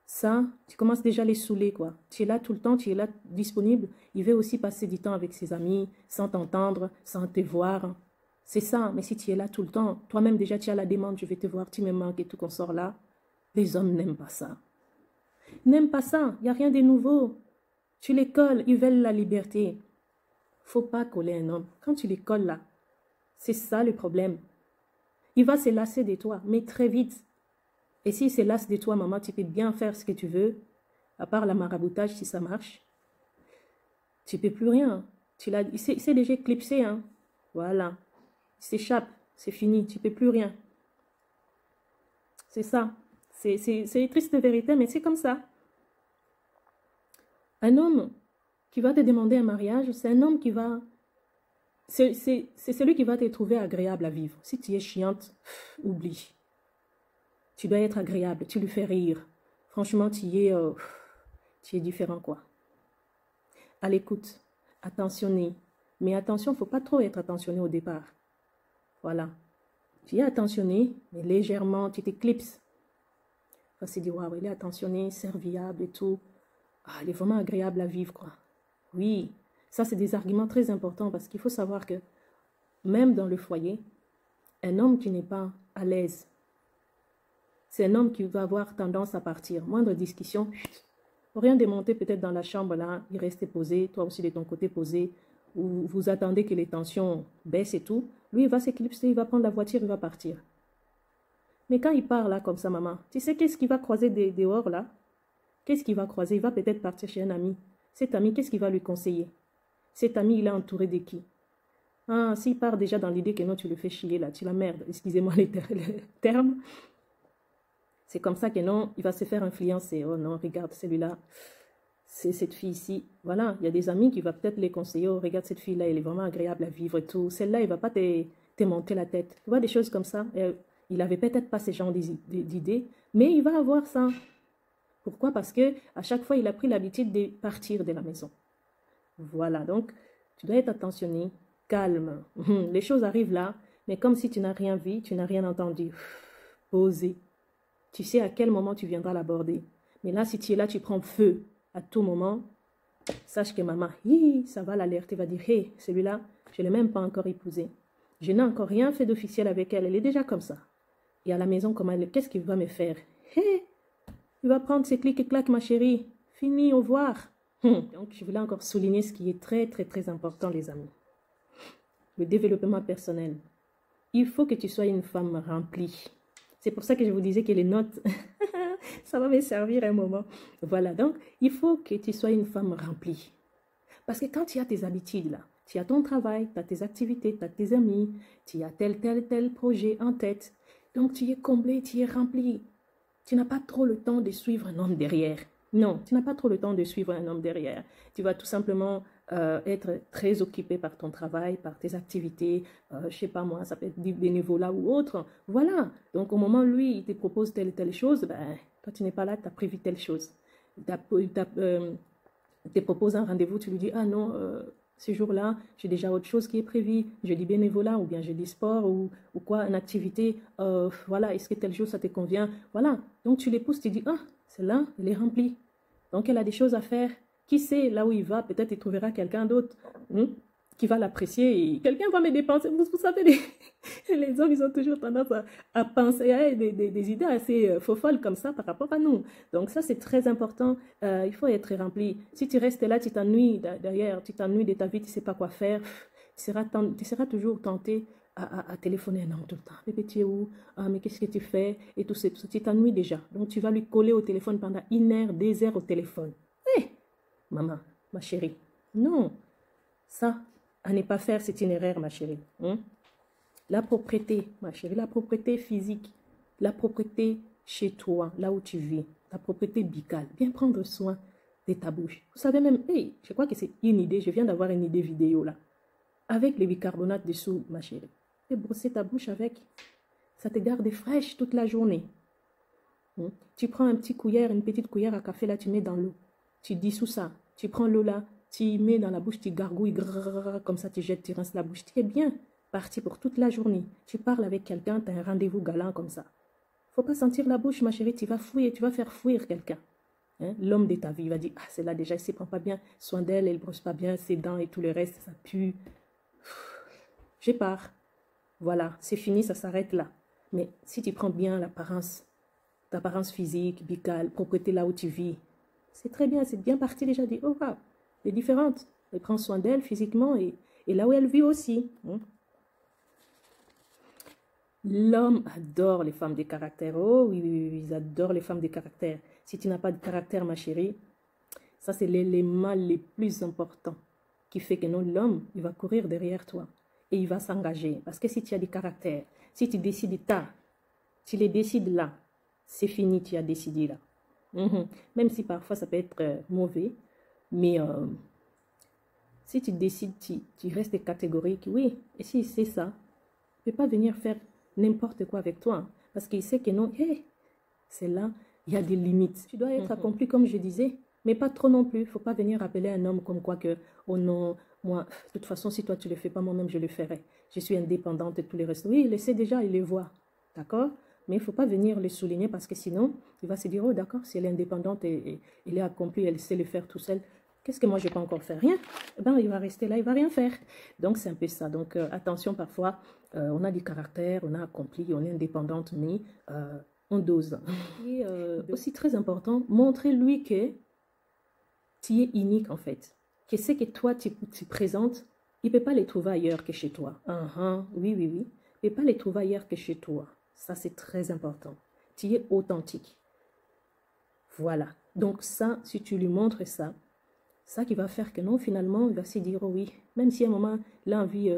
Ça, tu commences déjà à les saouler, quoi. Tu es là tout le temps, tu es là disponible. Il veut aussi passer du temps avec ses amis, sans t'entendre, sans te voir. C'est ça. Mais si tu es là tout le temps, toi-même, déjà, tu as la demande, je vais te voir, tu me manques et tout qu'on sort là. Les hommes n'aiment pas ça. Ils n'aiment pas ça. Il n'y a rien de nouveau. Tu les colles, ils veulent la liberté. Faut pas coller un homme. Quand tu les colles là, c'est ça le problème. Il va se lasser de toi, mais très vite. Et s'il se lasse de toi, maman, tu peux bien faire ce que tu veux, à part la maraboutage, si ça marche. Tu ne peux plus rien. Il s'est déjà éclipsé. Hein. Voilà. Il s'échappe. C'est fini. Tu ne peux plus rien. C'est ça. C'est triste vérité, mais c'est comme ça. Un homme qui va te demander un mariage, c'est un homme qui va... C'est celui qui va te trouver agréable à vivre. Si tu es chiante, oublie. Tu dois être agréable, tu lui fais rire. Franchement, tu es différent, quoi. À l'écoute, attentionné. Mais attention, il ne faut pas trop être attentionné au départ. Voilà. Tu es attentionné, mais légèrement, tu t'éclipses. On va se dire, waouh, il est attentionné, serviable et tout. Ah, il est vraiment agréable à vivre, quoi. Oui, ça, c'est des arguments très importants parce qu'il faut savoir que même dans le foyer, un homme qui n'est pas à l'aise, c'est un homme qui va avoir tendance à partir. Moindre discussion, rien de monter peut-être dans la chambre là, il reste posé, toi aussi de ton côté posé, ou vous attendez que les tensions baissent et tout. Lui, il va s'éclipser, il va prendre la voiture, il va partir. Mais quand il part là comme ça, maman, tu sais qu'est-ce qu'il va croiser dehors là? Qu'est-ce qu'il va croiser? Il va peut-être partir chez un ami. Cet ami, qu'est-ce qu'il va lui conseiller? Cet ami, il est entouré de qui? Ah, s'il part déjà dans l'idée que non, tu le fais chier là, tu la merdes, excusez-moi les termes. C'est comme ça que non, il va se faire influencer. Oh non, regarde celui-là, c'est cette fille ici. Voilà, il y a des amis qui vont peut-être les conseiller. Oh, regarde cette fille-là, elle est vraiment agréable à vivre et tout. Celle-là, il va pas te monter la tête. Tu vois, des choses comme ça. Il avait peut-être pas ce genre d'idées, mais il va avoir ça. Pourquoi? Parce que à chaque fois, il a pris l'habitude de partir de la maison. Voilà, donc tu dois être attentionné, calme. Les choses arrivent là, mais comme si tu n'as rien vu, tu n'as rien entendu. Posé. Tu sais à quel moment tu viendras l'aborder. Mais là, si tu es là, tu prends feu à tout moment. Sache que maman, ça va l'alerter, va dire, hé, celui-là, je ne l'ai même pas encore épousé. Je n'ai encore rien fait d'officiel avec elle, elle est déjà comme ça. Et à la maison, comment elle, qu'est-ce qu'il va me faire? Hé, il va prendre ses clics et claques, ma chérie. Fini, au revoir. Donc, je voulais encore souligner ce qui est très, très, très important, les amis. Le développement personnel. Il faut que tu sois une femme remplie. C'est pour ça que je vous disais que les notes, ça va me servir un moment. Voilà, donc, il faut que tu sois une femme remplie. Parce que quand tu as tes habitudes, là, tu as ton travail, tu as tes activités, tu as tes amis, tu as tel projet en tête. Donc, tu es comblé, tu es rempli. Tu n'as pas trop le temps de suivre un homme derrière. Non, tu n'as pas trop le temps de suivre un homme derrière. Tu vas tout simplement être très occupé par ton travail, par tes activités, je sais pas moi, ça peut être du bénévolat ou autre. Voilà. Donc, au moment où lui, il te propose telle chose, ben, toi, tu n'es pas là, tu as prévu telle chose. Il te propose un rendez-vous, tu lui dis, ah non, ce jour-là, j'ai déjà autre chose qui est prévu. Je dis bénévolat ou bien je dis sport ou quoi, une activité. Voilà, est-ce que tel jour ça te convient? Voilà. Donc tu l'épouses, tu dis, ah, celle-là, elle est remplie. Donc elle a des choses à faire. Qui sait, là où il va, peut-être il trouvera quelqu'un d'autre qui va l'apprécier. Quelqu'un va me dépenser. Vous savez, les hommes, ils ont toujours tendance à penser à des idées assez folles comme ça par rapport à nous. Donc ça, c'est très important. Il faut être rempli. Si tu restes là, tu t'ennuies derrière, tu t'ennuies de ta vie, tu ne sais pas quoi faire, tu seras toujours tenté à téléphoner un homme tout le temps. Bébé, tu es où? Ah, mais qu'est-ce que tu fais? Et tout ça, tu t'ennuies déjà. Donc tu vas lui coller au téléphone pendant 1 heure, 2 heures au téléphone. Hé, maman, ma chérie, non, ça, à ne pas faire, c'est une erreur, ma chérie. La propreté, ma chérie, la propreté physique, la propreté chez toi, là où tu vis, la propreté buccale, bien prendre soin de ta bouche. Vous savez même, hey, je crois que c'est une idée, je viens d'avoir une idée vidéo là, avec les bicarbonates dessous, ma chérie. Et brosser ta bouche avec, ça te garde fraîche toute la journée. Tu prends une petite cuillère à café là, tu mets dans l'eau, tu dissous ça, tu prends l'eau là, tu mets dans la bouche, tu gargouilles, comme ça tu jettes, tu rinces la bouche, tu es bien parti pour toute la journée. Tu parles avec quelqu'un, tu as un rendez-vous galant comme ça. Faut pas sentir la bouche, ma chérie, tu vas fouiller, tu vas faire fuir quelqu'un. L'homme de ta vie, il va dire, ah, celle-là déjà, il ne se prend pas bien soin d'elle, elle ne brosse pas bien ses dents et tout le reste, ça pue. Je pars. Voilà, c'est fini, ça s'arrête là. Mais si tu prends bien l'apparence physique, buccale, propreté là où tu vis, c'est très bien, c'est bien parti déjà. Dit, oh, wow, elle est différente. Elle prend soin d'elle physiquement et là où elle vit aussi. L'homme adore les femmes de caractère. Oh oui, oui, oui, ils adorent les femmes de caractère. Si tu n'as pas de caractère, ma chérie, ça c'est l'élément les plus importants qui fait que non, l'homme, il va courir derrière toi et il va s'engager. Parce que si tu as du caractère, si tu décides tu les décides là, c'est fini, tu as décidé là. Même si parfois ça peut être mauvais, mais si tu décides, tu restes catégorique, oui, et si c'est ça, il ne peut pas venir faire n'importe quoi avec toi, parce qu'il sait que non, c'est là, il y a des limites. Tu dois être accompli comme je disais, mais pas trop non plus. Il ne faut pas venir appeler un homme comme quoi que, oh non, moi, de toute façon, si toi tu ne le fais pas, moi-même je le ferai. Je suis indépendante et tous les restes. Oui, il le sait déjà, il les voit, d'accord? Mais il ne faut pas venir le souligner parce que sinon, il va se dire, oh d'accord, si elle est indépendante et elle est accomplie, elle sait le faire tout seul, qu'est-ce que moi je ne peux encore faire? Rien. Eh ben, il va rester là, il ne va rien faire. Donc c'est un peu ça. Donc attention, parfois, on a du caractère, on a accompli, on est indépendante, mais on dose. Et aussi très important, montrez-lui que tu es unique en fait. Que ce que toi tu présentes, il ne peut pas les trouver ailleurs que chez toi. Oui, oui, oui. Il ne peut pas les trouver ailleurs que chez toi. Ça, c'est très important. Tu es authentique. Voilà. Donc ça, si tu lui montres ça qui va faire que non, finalement, il va se dire, oh oui, même si à un moment, il a envie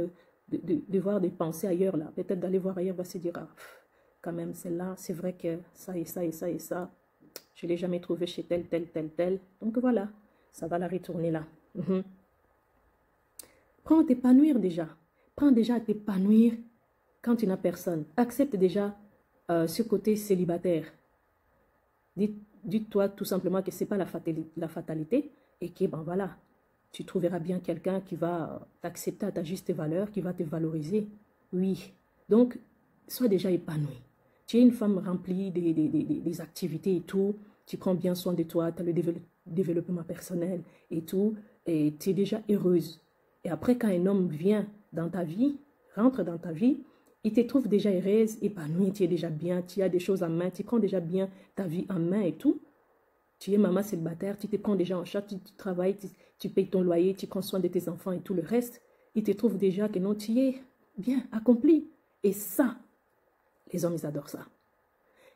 voir des pensées ailleurs, là. Peut-être d'aller voir ailleurs, va se dire, ah, quand même, celle-là, c'est vrai que ça et ça et ça et ça, je ne l'ai jamais trouvé chez tel, tel, tel, tel. Donc voilà, ça va la retourner là. Prends à t'épanouir déjà. Prends déjà à t'épanouir quand tu n'as personne. Accepte déjà ce côté célibataire. Dis-toi tout simplement que ce n'est pas la fatalité et que, ben voilà, tu trouveras bien quelqu'un qui va t'accepter à ta juste valeur, qui va te valoriser. Oui. Donc, sois déjà épanoui. Tu es une femme remplie des activités et tout. Tu prends bien soin de toi, tu as le développement personnel et tout. Et tu es déjà heureuse. Et après, quand un homme vient dans ta vie, rentre dans ta vie, il te trouve déjà heureuse, épanouie, tu es déjà bien, tu as des choses en main, tu prends déjà bien ta vie en main et tout. Tu es maman célibataire, tu te prends déjà en charge, tu travailles, tu payes ton loyer, tu prends soin de tes enfants et tout le reste. Il te trouve déjà que non, tu es bien accompli. Et ça, les hommes, ils adorent ça.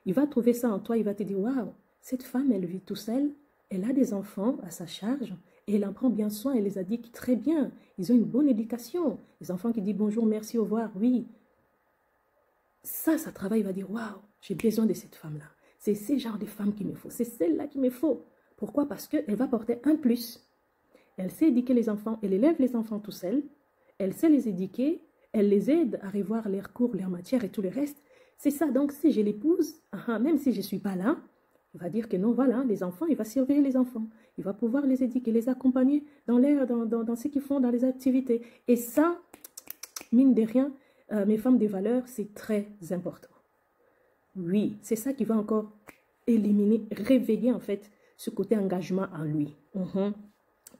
Il va trouver ça en toi, il va te dire, waouh, cette femme, elle vit tout seule, elle a des enfants à sa charge, et elle en prend bien soin, elle les éduque très bien. Ils ont une bonne éducation. Les enfants qui disent bonjour, merci, au revoir, oui. Ça travaille, il va dire, waouh, j'ai besoin de cette femme-là. C'est ce genre de femme qu'il me faut. C'est celle-là qu'il me faut. Pourquoi? Parce qu'elle va porter un plus. Elle sait éduquer les enfants. Elle élève les enfants tout seul. Elle sait les éduquer. Elle les aide à revoir leurs cours, leurs matières et tout le reste. C'est ça. Donc, si je l'épouse, même si je ne suis pas là, il va dire que non, voilà, les enfants, il va surveiller les enfants. Il va pouvoir les éduquer, les accompagner dans ce qu'ils font, dans les activités. Et ça, mine de rien, mes femmes de valeur, c'est très important. Oui, c'est ça qui va encore éliminer, réveiller en fait ce côté engagement en lui.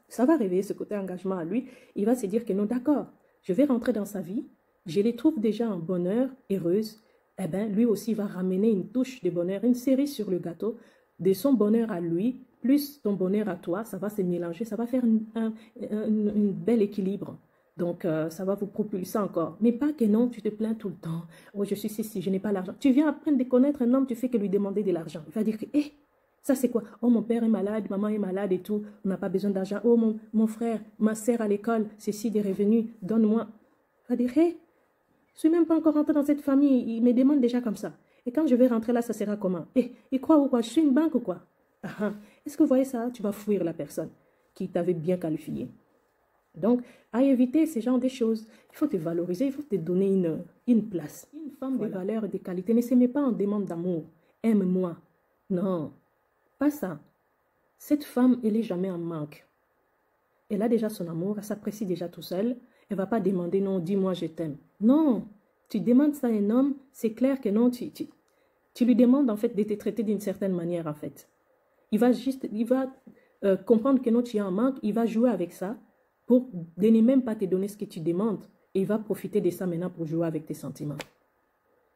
Ça va réveiller ce côté engagement en lui. Il va se dire que non, d'accord, je vais rentrer dans sa vie, je les trouve déjà en bonheur, heureuse. Eh bien, lui aussi va ramener une touche de bonheur, une cerise sur le gâteau de son bonheur à lui, plus ton bonheur à toi, ça va se mélanger, ça va faire un bel équilibre. Donc, ça va vous propulser encore. Mais pas que non, tu te plains tout le temps. Oh, je suis ici, je n'ai pas l'argent. Tu viens apprendre de connaître un homme, tu fais que lui demander de l'argent. Il va dire que, ça c'est quoi? Oh, mon père est malade, maman est malade et tout, on n'a pas besoin d'argent. Oh, mon frère, ma sœur à l'école, ceci des revenus, donne-moi. Il va dire, je ne suis même pas encore rentré dans cette famille, il me demande déjà comme ça. Et quand je vais rentrer là, ça sera comment? Il croit ou quoi? Je suis une banque ou quoi? Est-ce que vous voyez ça? Tu vas fuir la personne qui t'avait bien qualifié. Donc, à éviter ce genre de choses, il faut te valoriser, il faut te donner une place. Une femme de valeur et de qualité ne se met pas en demande d'amour. Aime-moi. Non, pas ça. Cette femme, elle n'est jamais en manque. Elle a déjà son amour, elle s'apprécie déjà tout seul. Elle ne va pas demander, non, dis-moi je t'aime. Non, tu demandes ça à un homme, c'est clair que non, tu lui demandes en fait de te traiter d'une certaine manière en fait. Il va comprendre que non, tu es en manque, il va jouer avec ça pour ne même pas te donner ce que tu demandes. Et il va profiter de ça maintenant pour jouer avec tes sentiments.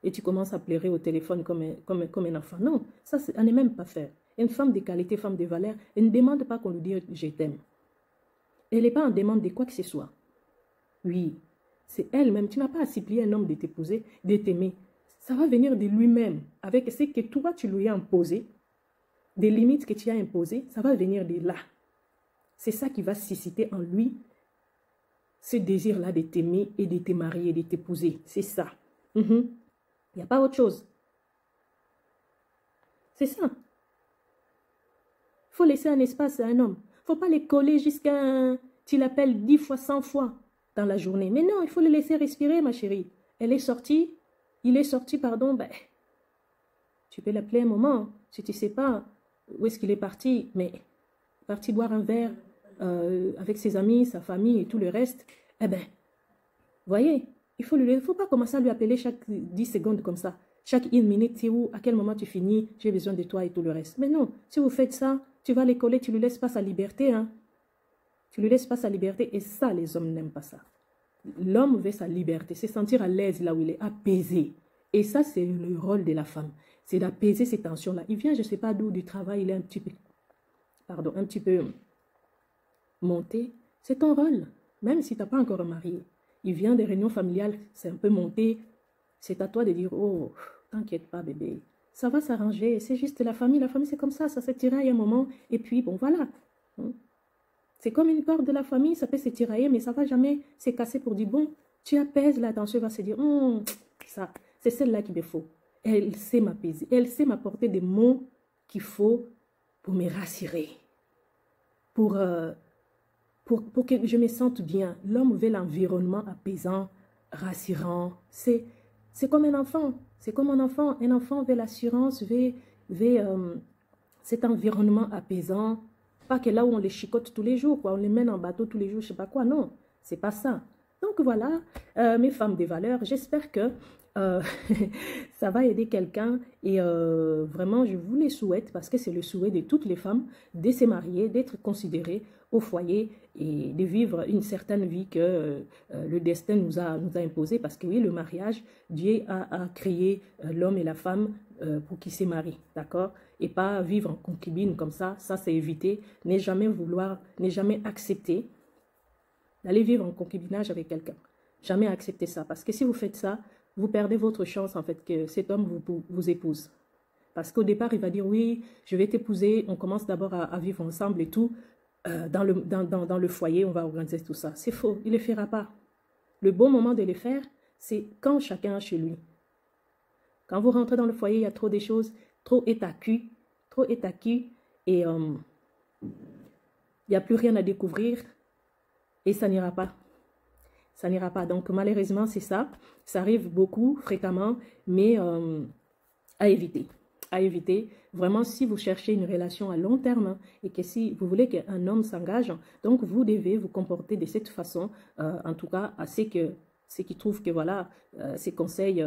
Et tu commences à pleurer au téléphone comme un enfant. Non, ça, on n'est même pas faire. Une femme de qualité, femme de valeur, elle ne demande pas qu'on lui dise « je t'aime ». Elle n'est pas en demande de quoi que ce soit. Oui, c'est elle-même. Tu n'as pas à supplier un homme de t'épouser, de t'aimer. Ça va venir de lui-même. Avec ce que toi, tu lui as imposé, des limites que tu as imposées, ça va venir de là. C'est ça qui va susciter en lui ce désir-là de t'aimer et de te marier, de t'épouser. C'est ça. Il n'y a pas autre chose. C'est ça. Il faut laisser un espace à un homme. Il ne faut pas les coller jusqu'à tu l'appelles 10 fois, 100 fois dans la journée. Mais non, il faut le laisser respirer, ma chérie. Elle est sortie, il est sorti, pardon, tu peux l'appeler un moment. Si tu ne sais pas où est-ce qu'il est parti, mais parti boire un verre avec ses amis, sa famille et tout le reste, voyez, il ne faut pas commencer à lui appeler chaque 10 secondes comme ça. Chaque 1 minute, c'est où, à quel moment tu finis, j'ai besoin de toi et tout le reste. Mais non, si vous faites ça, tu vas les coller, tu ne lui laisses pas sa liberté. Tu ne lui laisses pas sa liberté et ça, les hommes n'aiment pas ça. L'homme veut sa liberté, c'est sentir à l'aise là où il est, apaisé. Et ça, c'est le rôle de la femme. C'est d'apaiser ces tensions-là. Il vient, je ne sais pas d'où, du travail, il est un petit peu monté. C'est ton rôle, même si tu n'as pas encore marié. Il vient des réunions familiales, c'est un peu monté. C'est à toi de dire, oh, t'inquiète pas bébé, ça va s'arranger, c'est juste la famille c'est comme ça se tiraille un moment, et puis bon voilà. C'est comme une corde de la famille, ça peut se tirailler, mais ça ne va jamais se casser pour dire, bon, Tu apaises la tension, elle va se dire, ça, c'est celle-là qu'il me faut. Elle sait m'apaiser, elle sait m'apporter des mots qu'il faut pour me rassurer, pour que je me sente bien. L'homme veut l'environnement apaisant, rassurant. C'est comme un enfant. C'est comme un enfant. Un enfant veut l'assurance, veut cet environnement apaisant. Pas que là où on les chicote tous les jours, quoi. On les mène en bateau tous les jours, je sais pas quoi. Non, c'est pas ça. Donc voilà, mes femmes des valeurs, j'espère que ça va aider quelqu'un et vraiment je vous les souhaite parce que c'est le souhait de toutes les femmes de se marier, d'être considérées au foyer et de vivre une certaine vie que le destin nous a imposée parce que oui, le mariage, Dieu a créé l'homme et la femme pour qu'ils se marient, d'accord? Et pas vivre en concubine comme ça c'est éviter, ne jamais accepter d'aller vivre en concubinage avec quelqu'un. Jamais accepter ça. Parce que si vous faites ça, vous perdez votre chance, en fait, que cet homme vous épouse. Parce qu'au départ, il va dire, oui, je vais t'épouser, on commence d'abord à vivre ensemble et tout. Dans le foyer, on va organiser tout ça. C'est faux, il ne le fera pas. Le bon moment de le faire, c'est quand chacun est chez lui. Quand vous rentrez dans le foyer, il y a trop de choses, trop est acquis, et il n'y a plus rien à découvrir. Et ça n'ira pas. Ça n'ira pas. Donc, malheureusement, c'est ça. Ça arrive beaucoup, fréquemment, mais à éviter. À éviter. Vraiment, si vous cherchez une relation à long terme et que si vous voulez qu'un homme s'engage, donc vous devez vous comporter de cette façon, en tout cas, à ceux qui trouvent que, voilà, ces conseils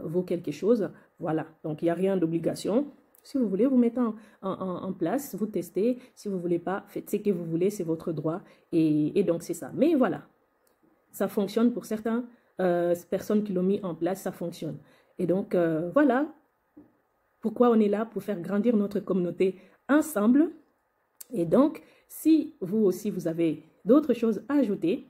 vaut quelque chose. Voilà. Donc, il n'y a rien d'obligation. Si vous voulez, vous mettez en place, vous testez. Si vous ne voulez pas, faites ce que vous voulez, c'est votre droit. Et donc, c'est ça. Mais voilà, ça fonctionne pour certaines personnes qui l'ont mis en place, ça fonctionne. Et donc, voilà pourquoi on est là, pour faire grandir notre communauté ensemble. Et donc, si vous aussi, vous avez d'autres choses à ajouter,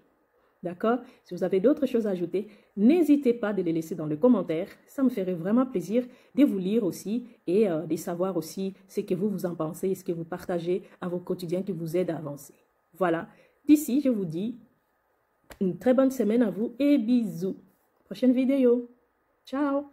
d'accord? Si vous avez d'autres choses à ajouter, n'hésitez pas de les laisser dans les commentaires. Ça me ferait vraiment plaisir de vous lire aussi et de savoir aussi ce que vous en pensez, ce que vous partagez à vos quotidiens qui vous aident à avancer. Voilà. D'ici, je vous dis une très bonne semaine à vous et bisous. Prochaine vidéo. Ciao!